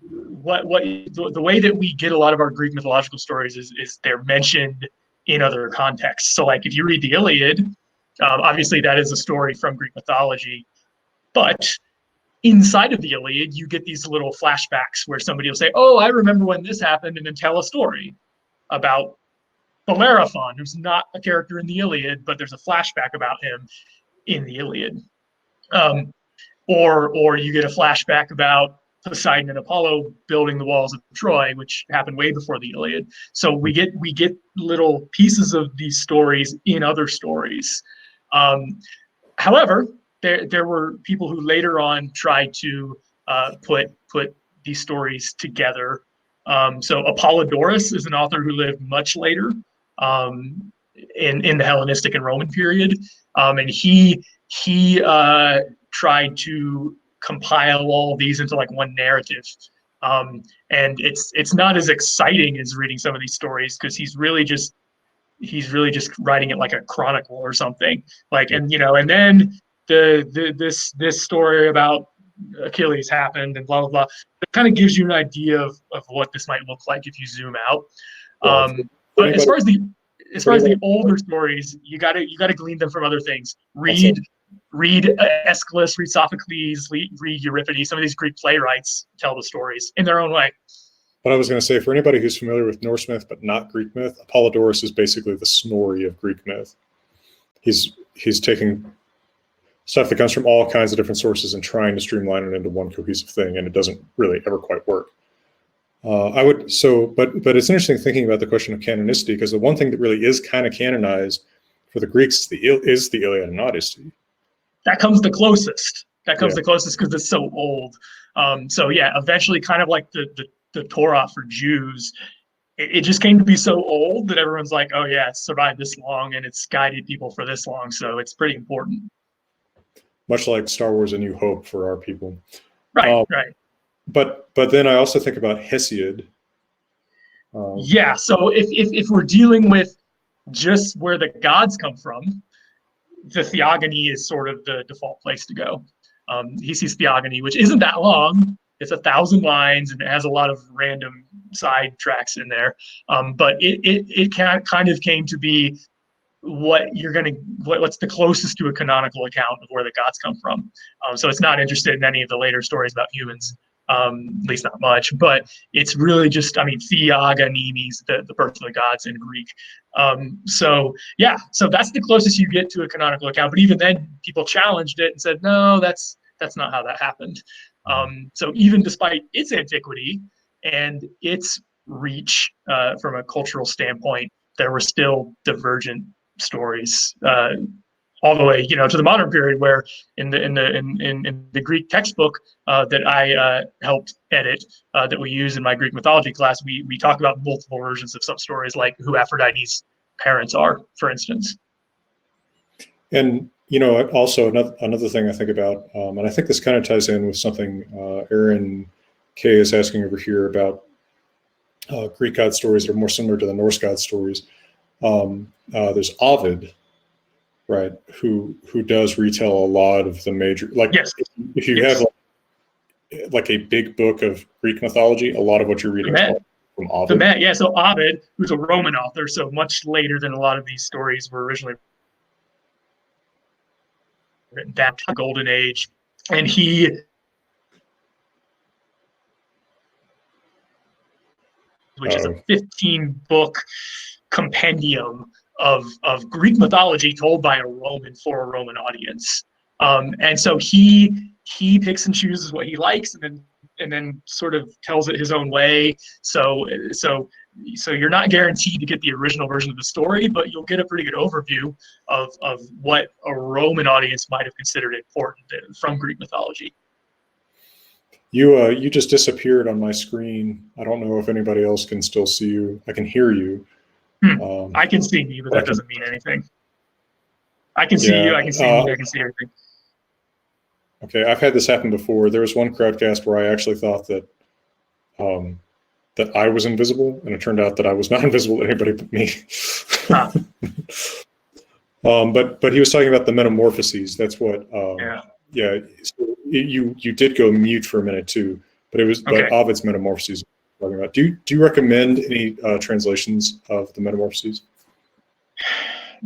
the way that we get a lot of our Greek mythological stories is they're mentioned in other contexts. So like if you read the Iliad, obviously that is a story from Greek mythology, but inside of the Iliad, you get these little flashbacks where somebody will say, "Oh, I remember when this happened," and then tell a story about Bellerophon, who's not a character in the Iliad, but there's a flashback about him in the Iliad. Or you get a flashback about Poseidon and Apollo building the walls of Troy, which happened way before the Iliad. So we get little pieces of these stories in other stories. However, there were people who later on tried to put these stories together. So Apollodorus is an author who lived much later in the Hellenistic and Roman period, and he tried to compile all these into like one narrative. And it's not as exciting as reading some of these stories because he's really just writing it like a chronicle or something. Like, and then this story about Achilles happened and blah blah blah. It kind of gives you an idea of what this might look like if you zoom out. But as far as the older stories, you gotta glean them from other things. Read Aeschylus, read Sophocles, read Euripides. Some of these Greek playwrights tell the stories in their own way. But I was going to say, for anybody who's familiar with Norse myth but not Greek myth, Apollodorus is basically the Snorri of Greek myth. He's taking stuff that comes from all kinds of different sources and trying to streamline it into one cohesive thing, and it doesn't really ever quite work. But it's interesting thinking about the question of canonicity, because the one thing that really is kind of canonized for the Greeks is the Iliad and Odyssey. That comes the closest. The closest because it's so old. So yeah, eventually, kind of like the Torah for Jews, it just came to be so old that everyone's like, oh yeah, it's survived this long and it's guided people for this long, so it's pretty important. Much like Star Wars: A New Hope for our people. Right. But then I also think about Hesiod. Yeah, so if we're dealing with just where the gods come from, the Theogony is sort of the default place to go. He sees Theogony, which isn't that long. It's 1,000 lines and it has a lot of random side tracks in there. But it kind of came to be what's the closest to a canonical account of where the gods come from. So it's not interested in any of the later stories about humans, at least not much, but it's really just, Theogony means the birth of the gods in Greek. So that's the closest you get to a canonical account. But even then, people challenged it and said, no, that's not how that happened. So even despite its antiquity and its reach from a cultural standpoint, there were still divergent stories all the way, to the modern period, where in the Greek textbook that I helped edit, that we use in my Greek mythology class, we talk about multiple versions of some stories, like who Aphrodite's parents are, for instance. And also another thing I think about, and I think this kind of ties in with something Aaron K is asking over here about Greek god stories that are more similar to the Norse god stories. There's Ovid, right, who does retell a lot of the major, like, yes. If you have like a big book of Greek mythology, a lot of what you're reading is from Ovid. So Ovid, who's a Roman author, so much later than a lot of these stories were originally written down, the Golden Age, and he which is a 15-book compendium of Greek mythology told by a Roman for a Roman audience. And so he picks and chooses what he likes and then sort of tells it his own way. So you're not guaranteed to get the original version of the story, but you'll get a pretty good overview of what a Roman audience might have considered important from Greek mythology. You just disappeared on my screen. I don't know if anybody else can still see you. I can hear you. I can see you, but that doesn't mean anything. I can see you. I can see you. I can see everything. Okay, I've had this happen before. There was one crowdcast where I actually thought that that I was invisible, and it turned out that I was not invisible to anybody but me. Huh. But he was talking about the metamorphoses. That's what. Yeah. So you did go mute for a minute too, but it was Okay. but Ovid's metamorphoses. Talking about. Do you recommend any translations of the metamorphoses?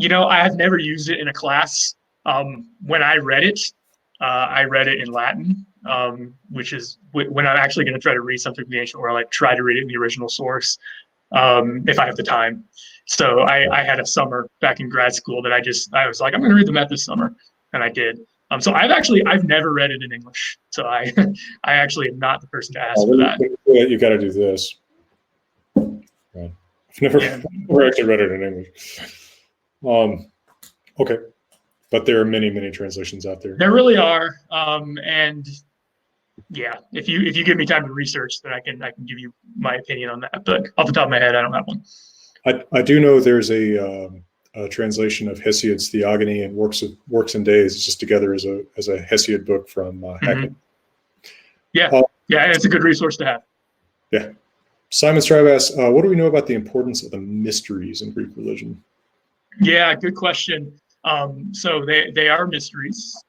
I have never used it in a class. When I read it in Latin, which is when I'm actually going to try to read something from the ancient world, I try to read it in the original source if I have the time. So I had a summer back in grad school that I was like, I'm going to read the Met this summer, and I did. So I've never read it in English. So I actually am not the person to ask for that. You got to do this. Right. I've never actually read it in English. Okay, but there are many translations out there. There really are, and yeah, if you give me time to research, then I can give you my opinion on that. But off the top of my head, I don't have one. I do know there's a translation of Hesiod's Theogony and Works and Days. It's just together as a Hesiod book from Hackett. Yeah, it's a good resource to have. Yeah. Simon Strive asks, what do we know about the importance of the mysteries in Greek religion? Yeah, good question. So they are mysteries.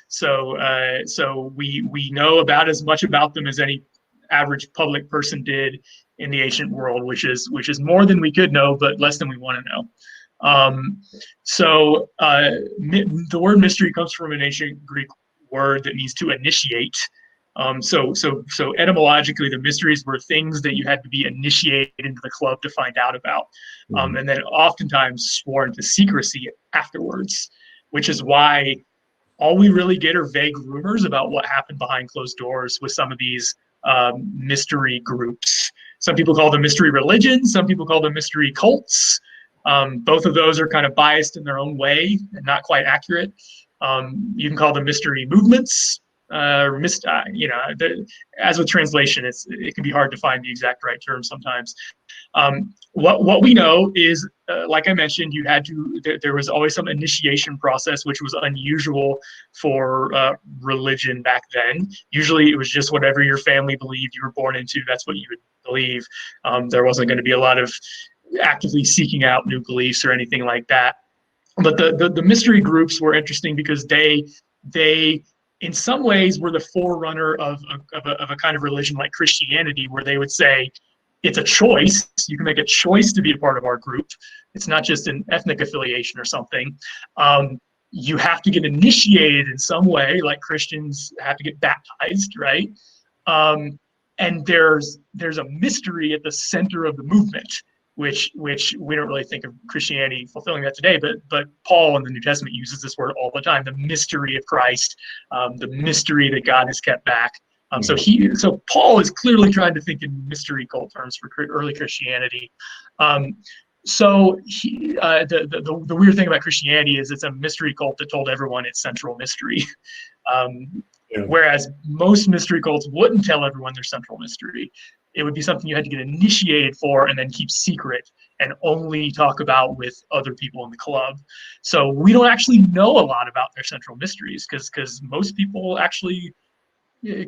So we know about as much about them as any average public person did in the ancient world, which is more than we could know, but less than we want to know. The word mystery comes from an ancient Greek word that means to initiate. So etymologically, the mysteries were things that you had to be initiated into the club to find out about, and then oftentimes sworn to secrecy afterwards, which is why all we really get are vague rumors about what happened behind closed doors with some of these mystery groups. Some people call them mystery religions. Some people call them mystery cults. Both of those are kind of biased in their own way and not quite accurate. You can call them mystery movements. As with translation, it can be hard to find the exact right term sometimes. What we know is, like I mentioned, there was always some initiation process, which was unusual for religion back then. Usually it was just whatever your family believed you were born into, that's what you would believe. There wasn't going to be a lot of actively seeking out new beliefs or anything like that. But the mystery groups were interesting because they in some ways were the forerunner of a kind of religion like Christianity, where they would say it's a choice. You can make a choice to be a part of our group. It's not just an ethnic affiliation or something. You have to get initiated in some way, like Christians have to get baptized, right? And there's a mystery at the center of the movement, which we don't really think of Christianity fulfilling that today, but Paul in the New Testament uses this word all the time: the mystery of Christ, the mystery that God has kept back. So Paul is clearly trying to think in mystery cult terms for early Christianity. The weird thing about Christianity is it's a mystery cult that told everyone its central mystery. Whereas most mystery cults wouldn't tell everyone their central mystery. It would be something you had to get initiated for and then keep secret and only talk about with other people in the club. So we don't actually know a lot about their central mysteries because most people actually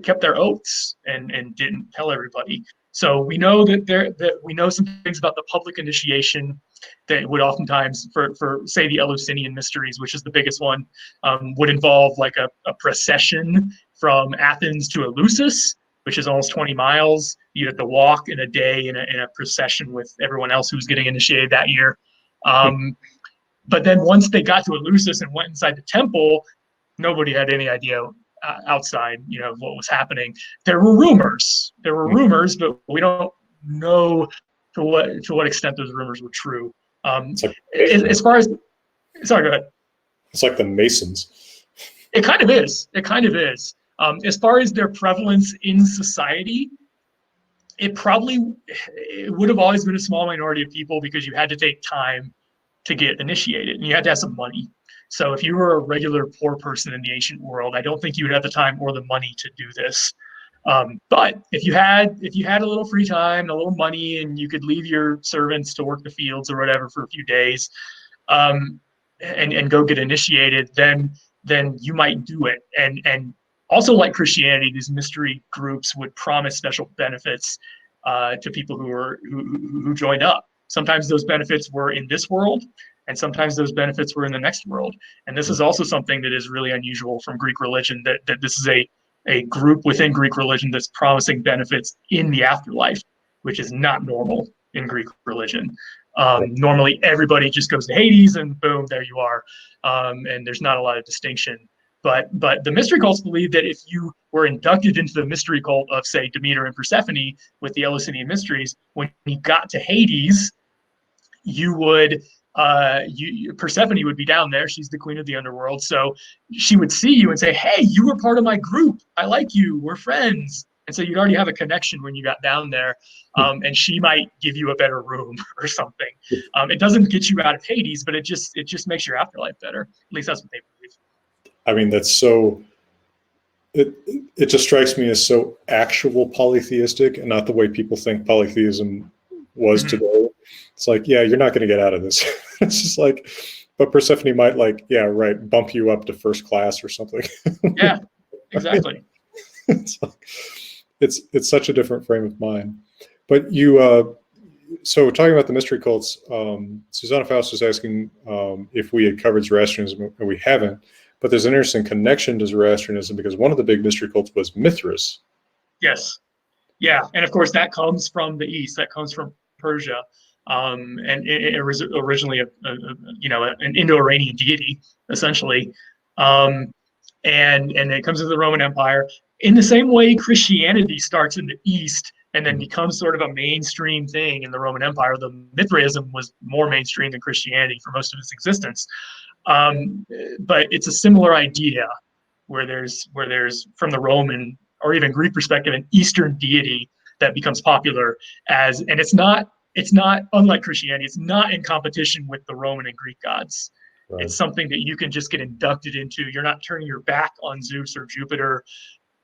kept their oaths and didn't tell everybody. So we know that we know some things about the public initiation that would oftentimes, for say the Eleusinian mysteries, which is the biggest one, would involve like a procession from Athens to Eleusis, which is almost 20 miles. You have to walk in a day in a procession with everyone else who was getting initiated that year. But then once they got to Eleusis and went inside the temple, nobody had any idea outside, what was happening. There were rumors, but we don't know to what extent those rumors were true. As far as, sorry, go ahead. It's like the Masons. It kind of is. As far as their prevalence in society, it would have always been a small minority of people because you had to take time to get initiated and you had to have some money. So if you were a regular poor person in the ancient world, I don't think you would have the time or the money to do this. But if you had a little free time, a little money, and you could leave your servants to work the fields or whatever for a few days, and go get initiated, then you might do it. And Also, like Christianity, these mystery groups would promise special benefits to people who joined up. Sometimes those benefits were in this world, and sometimes those benefits were in the next world. And this is also something that is really unusual from Greek religion, that this is a group within Greek religion that's promising benefits in the afterlife, which is not normal in Greek religion. Normally, everybody just goes to Hades and boom, there you are. And there's not a lot of distinction. But the mystery cults believe that if you were inducted into the mystery cult of, say, Demeter and Persephone with the Eleusinian mysteries, when you got to Hades, you would Persephone would be down there. She's the queen of the underworld. So she would see you and say, hey, you were part of my group. I like you. We're friends. And so you'd already have a connection when you got down there. And she might give you a better room or something. It doesn't get you out of Hades, but it just makes your afterlife better. At least that's what they believe. I mean, that's so, it just strikes me as so actual polytheistic and not the way people think polytheism was today. It's like, yeah, you're not going to get out of this. It's just like, but Persephone might bump you up to first class or something. Yeah, exactly. It's such a different frame of mind. But you, so talking about the mystery cults, Susanna Faust was asking if we had covered Zoroastrianism, and we haven't. But there's an interesting connection to Zoroastrianism because one of the big mystery cults was Mithras. Yes. Yeah. And of course, that comes from the East. That comes from Persia. And it was originally an Indo-Iranian deity, essentially. And it comes to the Roman Empire. In the same way Christianity starts in the East and then becomes sort of a mainstream thing in the Roman Empire, the Mithraism was more mainstream than Christianity for most of its existence. But it's a similar idea where there's from the Roman or even Greek perspective an Eastern deity that becomes popular and it's not unlike Christianity. It's not in competition with the Roman and Greek gods. Right. It's something that you can just get inducted into. You're not turning your back on Zeus or Jupiter,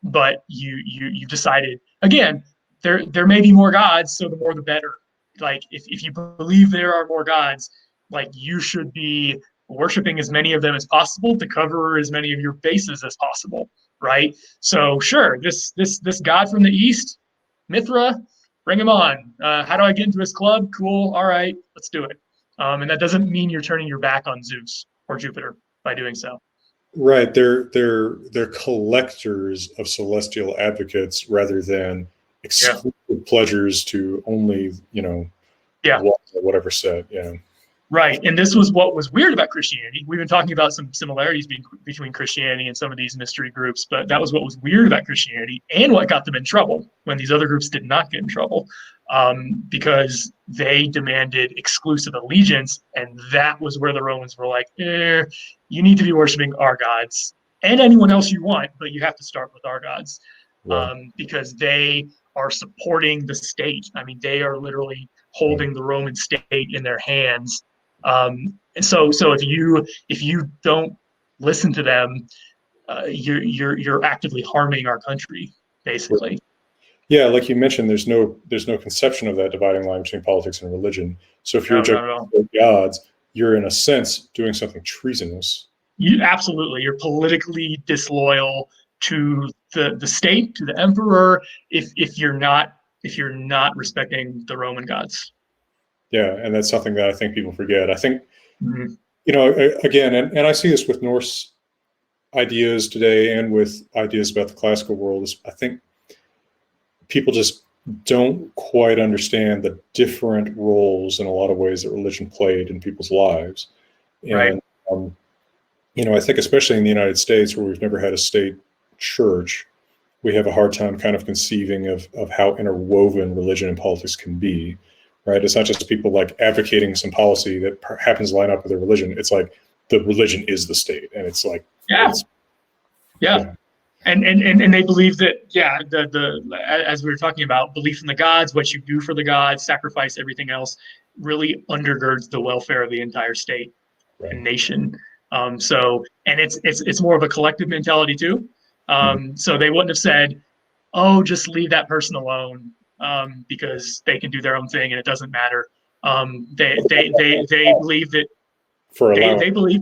but you decided again. There may be more gods, so the more the better. Like if you believe there are more gods, like you should be worshiping as many of them as possible to cover as many of your bases as possible, right? So sure, this god from the East, Mithra, bring him on. How do I get into his club? Cool. All right, let's do it. And that doesn't mean you're turning your back on Zeus or Jupiter by doing so. Right. They're collectors of celestial advocates rather than exclusive pleasures to only, whatever set. Yeah. Right. And this was what was weird about Christianity. We've been talking about some similarities between Christianity and some of these mystery groups, but that was what was weird about Christianity and what got them in trouble when these other groups did not get in trouble, because they demanded exclusive allegiance. And that was where the Romans were like, you need to be worshiping our gods and anyone else you want, but you have to start with our gods, because they are supporting the state. I mean, they are literally holding the Roman state in their hands. And so if you don't listen to them, you're actively harming our country, basically. Yeah, like you mentioned, there's no conception of that dividing line between politics and religion. So if you're rejecting gods, you're in a sense doing something treasonous. Absolutely, you're politically disloyal to the state, to the emperor, if you're not respecting the Roman gods. Yeah, and that's something that I think people forget. I think, again, and I see this with Norse ideas today and with ideas about the classical world, is I think people just don't quite understand the different roles in a lot of ways that religion played in people's lives. And, I think especially in the United States, where we've never had a state church, we have a hard time kind of conceiving of how interwoven religion and politics can be. Right. It's not just people like advocating some policy that happens to line up with their religion. It's like the religion is the state. And it's like, yeah. And they believe that, as we were talking about, belief in the gods, what you do for the gods, sacrifice, everything else really undergirds the welfare of the entire state and nation. And it's more of a collective mentality too. So they wouldn't have said, oh, just leave that person alone. Because they can do their own thing and it doesn't matter. They believe that for allowing, they believe.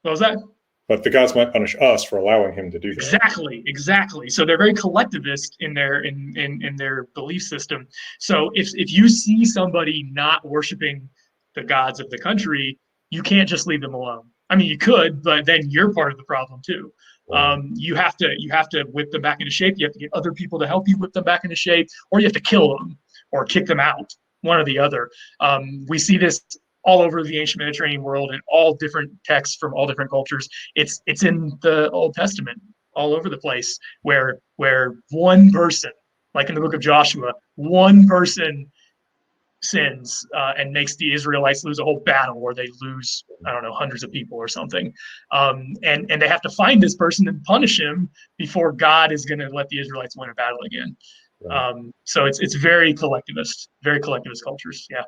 What was that? But the gods might punish us for allowing him to do that. Exactly. So they're very collectivist in their belief system. So if you see somebody not worshiping the gods of the country, you can't just leave them alone. I mean, you could, but then you're part of the problem too. Right. You have to whip them back into shape. You have to get other people to help you whip them back into shape, or you have to kill them or kick them out, one or the other. We see this all over the ancient Mediterranean world in all different texts from all different cultures. It's in the Old Testament all over the place where one person, like in the book of Joshua, one person sins and makes the Israelites lose a whole battle, or they lose, I don't know, hundreds of people or something. And they have to find this person and punish him before God is going to let the Israelites win a battle again. Right. So it's very collectivist cultures. Yeah.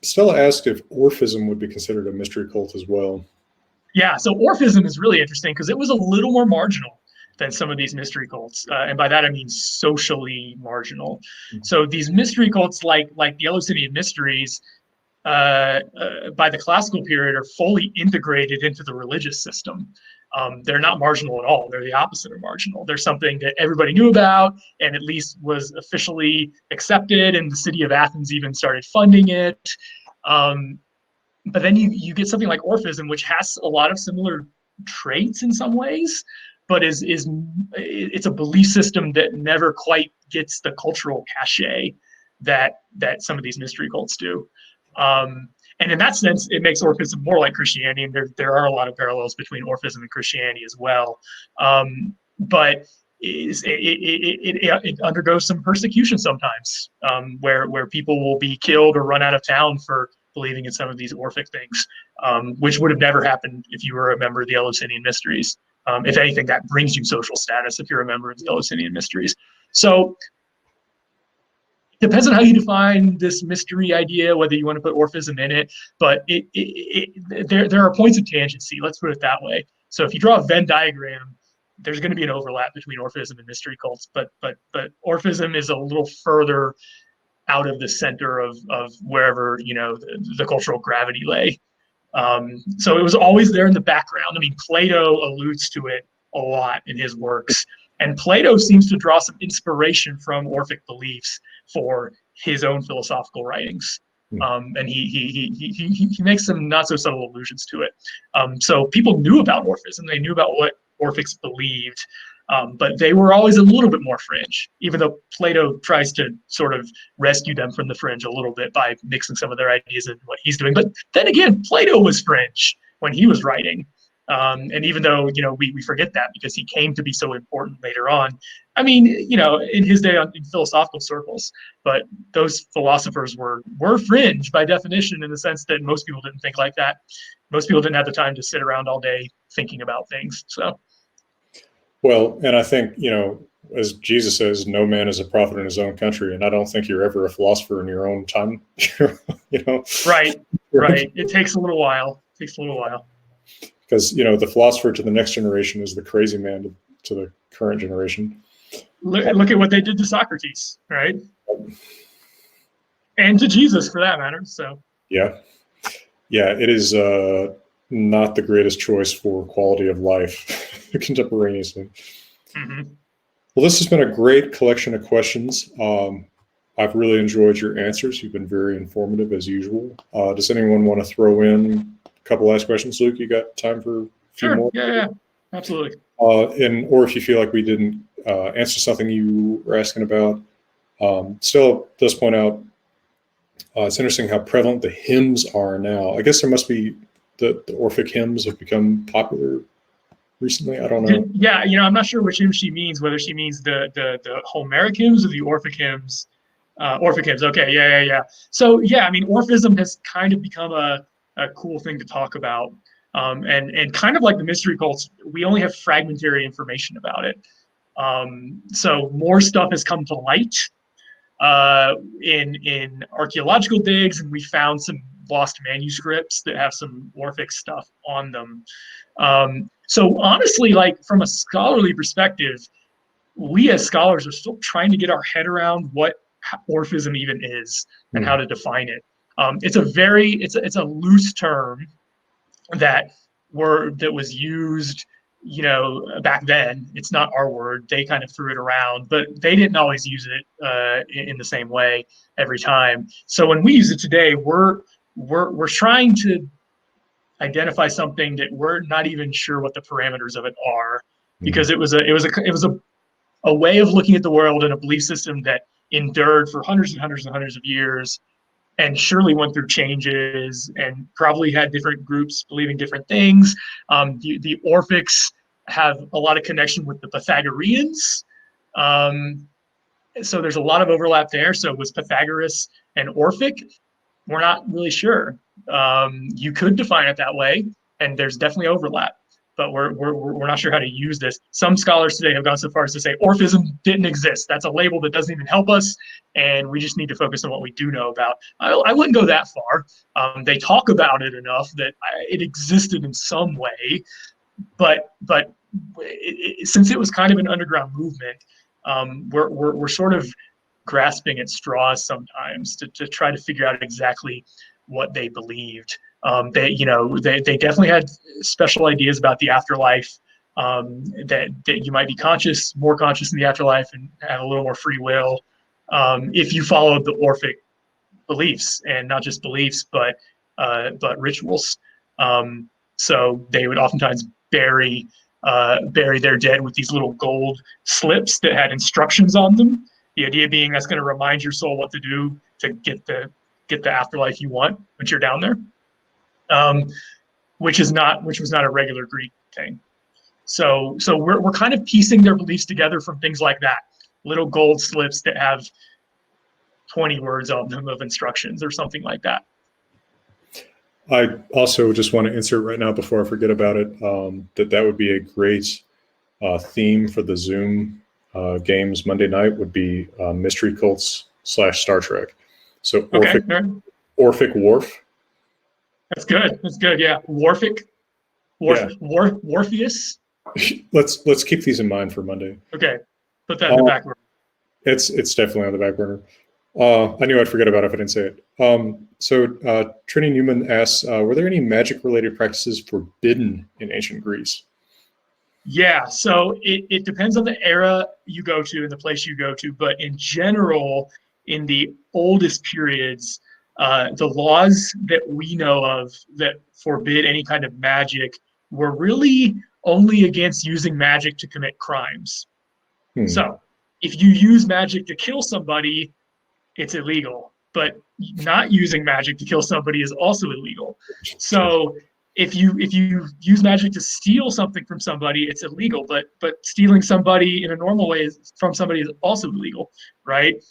Stella asked if Orphism would be considered a mystery cult as well. Yeah, so Orphism is really interesting because it was a little more marginal than some of these mystery cults, and by that I mean socially marginal. So these mystery cults, like the Eleusinian Mysteries, by the classical period, are fully integrated into the religious system. They're not marginal at all. They're the opposite of marginal. They're something that everybody knew about and at least was officially accepted, and the city of Athens even started funding it. But then you get something like Orphism, which has a lot of similar traits in some ways, but it's a belief system that never quite gets the cultural cachet that some of these mystery cults do. And in that sense, it makes Orphism more like Christianity, and there are a lot of parallels between Orphism and Christianity as well. But it undergoes some persecution sometimes, where people will be killed or run out of town for believing in some of these Orphic things, which would have never happened if you were a member of the Eleusinian Mysteries. If anything, that brings you social status if you're a member of the Eleusinian Mysteries. So it depends on how you define this mystery idea, whether you want to put Orphism in it, but there are points of tangency, let's put it that way. So if you draw a Venn diagram, there's going to be an overlap between Orphism and mystery cults, but Orphism is a little further out of the center of wherever the cultural gravity lay. So it was always there in the background. I mean, Plato alludes to it a lot in his works, and Plato seems to draw some inspiration from Orphic beliefs for his own philosophical writings. And he makes some not so subtle allusions to it. So people knew about Orphism, they knew about what Orphics believed, but they were always a little bit more fringe, even though Plato tries to sort of rescue them from the fringe a little bit by mixing some of their ideas into what he's doing. But then again, Plato was fringe when he was writing. And even though, we forget that because he came to be so important later on. I mean, in his day in philosophical circles, but those philosophers were fringe by definition, in the sense that most people didn't think like that. Most people didn't have the time to sit around all day thinking about things. So. Well, and I think, as Jesus says, no man is a prophet in his own country. And I don't think you're ever a philosopher in your own time, Right. It takes a little while. Because, the philosopher to the next generation is the crazy man to the current generation. Look at what they did to Socrates, right? And to Jesus, for that matter. So. Yeah, it is not the greatest choice for quality of life contemporaneously. Mm-hmm. Well, this has been a great collection of questions. I've really enjoyed your answers. You've been very informative as usual. Does anyone want to throw in a couple last questions? Luke, you got time for a few more? Yeah, absolutely. Or if you feel like we didn't answer something you were asking about, still does point out it's interesting how prevalent the hymns are now. I guess there must be the Orphic hymns have become popular recently. I don't know. Yeah, I'm not sure which hymn she means, whether she means the Homeric hymns or the Orphic hymns. Orphic hymns. Okay, yeah. So yeah, I mean, Orphism has kind of become a cool thing to talk about. And kind of like the mystery cults, we only have fragmentary information about it. So more stuff has come to light in archaeological digs, and we found some lost manuscripts that have some Orphic stuff on them. So honestly, like from a scholarly perspective, we as scholars are still trying to get our head around what Orphism even is and how to define it. It's a loose term that that was used, back then. It's not our word. They kind of threw it around, but they didn't always use it in the same way every time. So when we use it today, we're trying to identify something that we're not even sure what the parameters of it are, because it was a way of looking at the world and a belief system that endured for hundreds and hundreds and hundreds of years, and surely went through changes and probably had different groups believing different things. The Orphics have a lot of connection with the Pythagoreans. So there's a lot of overlap there. So was Pythagoras an Orphic? We're not really sure. You could define it that way, and there's definitely overlap, but we're not sure how to use this. Some scholars today have gone so far as to say Orphism didn't exist. That's a label that doesn't even help us, and we just need to focus on what we do know about. I wouldn't go that far. They talk about it enough that it existed in some way, but since it was kind of an underground movement, we're sort of grasping at straws sometimes to try to figure out exactly what they believed. They definitely had special ideas about the afterlife, that you might be more conscious in the afterlife and have a little more free will, if you followed the Orphic beliefs, and not just beliefs, but rituals. So they would oftentimes bury their dead with these little gold slips that had instructions on them. The idea being that's going to remind your soul what to do to get the afterlife you want once you're down there, which was not a regular Greek thing. So we're kind of piecing their beliefs together from things like that, little gold slips that have 20 words on them of instructions or something like that. I also just want to insert right now before I forget about it, that would be a great theme for the Zoom games Monday night would be mystery cults / Star Trek. So Orphic Worf. That's good. Yeah, Warphic, Warpheus. Let's keep these in mind for Monday. Okay, put that in the back burner. It's definitely on the back burner. I knew I'd forget about it if I didn't say it. So Trini Newman asks, were there any magic-related practices forbidden in ancient Greece? Yeah, so it depends on the era you go to and the place you go to, but in general, in the oldest periods, the laws that we know of that forbid any kind of magic were really only against using magic to commit crimes. So if you use magic to kill somebody, it's illegal, but not using magic to kill somebody is also illegal. So if you use magic to steal something from somebody, it's illegal, but stealing somebody in a normal way from somebody is also illegal, right?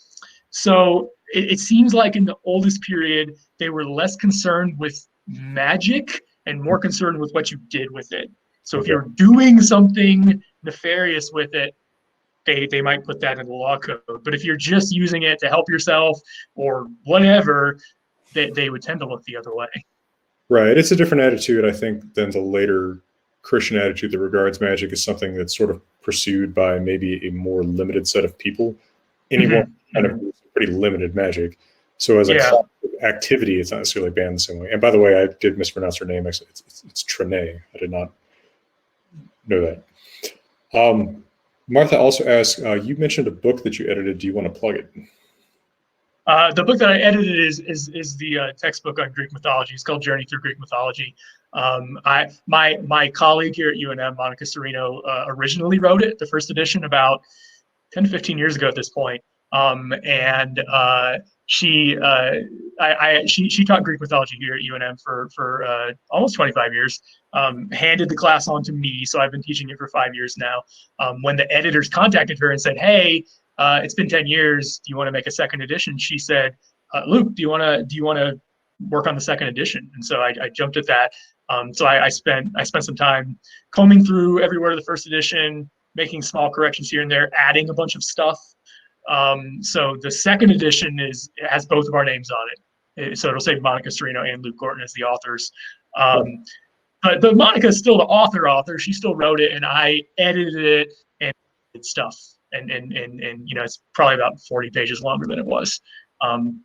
So it seems like in the oldest period, they were less concerned with magic and more concerned with what you did with it. So if you're doing something nefarious with it, they might put that in the law code. But if you're just using it to help yourself or whatever, they would tend to look the other way. Right. It's a different attitude, I think, than the later Christian attitude that regards magic as something that's sort of pursued by maybe a more limited set of people. Anyone kind of pretty limited magic. So as a activity, it's not necessarily banned the same way. And by the way, I did mispronounce her name. It's Trine. I did not know that. Martha also asked, you mentioned a book that you edited. Do you want to plug it? The book that I edited is the textbook on Greek mythology. It's called Journey Through Greek Mythology. My colleague here at UNM, Monica Serino, originally wrote it, the first edition, about 10 to 15 years ago at this point. She taught Greek mythology here at UNM for almost 25 years. Handed the class on to me, so I've been teaching it for 5 years now. When the editors contacted her and said, "Hey, it's been 10 years. Do you want to make a second edition?" She said, "Luke, do you want to work on the second edition?" And so I jumped at that. So I spent some time combing through every word of the first edition, making small corrections here and there, adding a bunch of stuff. So the second edition has both of our names on it. So it'll say Monica Serino and Luke Gorton as the authors. But Monica is still the author. She still wrote it, and I edited it and did stuff. And it's probably about 40 pages longer than it was.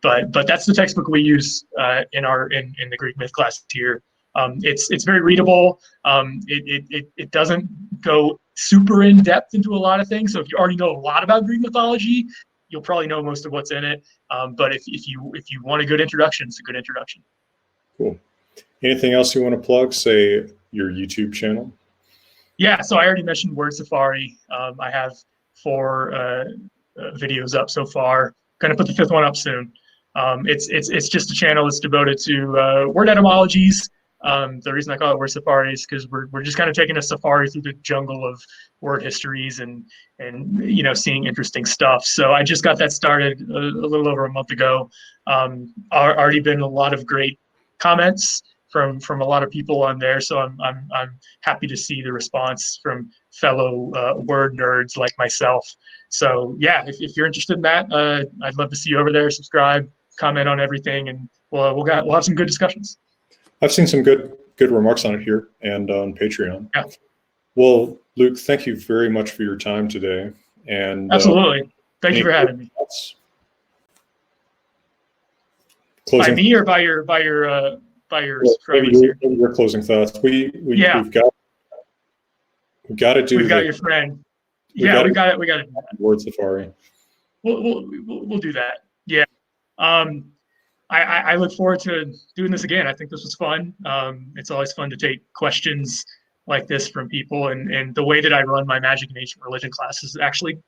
But that's the textbook we use in the Greek myth class here. It's very readable. It doesn't go super in depth into a lot of things. So if you already know a lot about Greek mythology, you'll probably know most of what's in it. But if you want a good introduction, it's a good introduction. Cool. Anything else you want to plug? Say your YouTube channel. Yeah, so I already mentioned Word Safari. I have 4 videos up so far. Going to put the 5th one up soon. It's just a channel that's devoted to word etymologies. The reason I call it Word Safari is because we're just kind of taking a safari through the jungle of word histories and seeing interesting stuff. So I just got that started a little over a month ago. Already been a lot of great comments from a lot of people on there. So I'm happy to see the response from fellow word nerds like myself. So yeah, if you're interested in that, I'd love to see you over there. Subscribe, comment on everything, and we'll have some good discussions. I've seen some good remarks on it here and on Patreon. Yeah. Well, Luke, thank you very much for your time today. And absolutely, thank you for having me. By me or by your subscribers here? Your closing thoughts. We've got to do. We've got your friend. Yeah, we got it. We got it. Word Safari. We'll do that. Yeah. I look forward to doing this again. I think this was fun. It's always fun to take questions like this from people, and the way that I run my magic and ancient religion classes is actually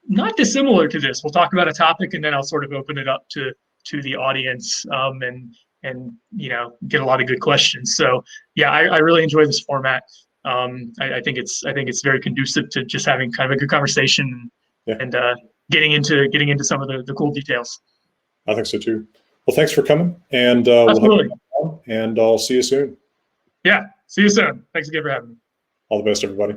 not dissimilar to this. We'll talk about a topic, and then I'll sort of open it up to the audience, and get a lot of good questions. So yeah, I really enjoy this format. I think it's very conducive to just having kind of a good conversation and getting into some of the cool details. I think so too. Well, thanks for coming, and absolutely. And I'll see you soon. Yeah, see you soon. Thanks again for having me. All the best, everybody.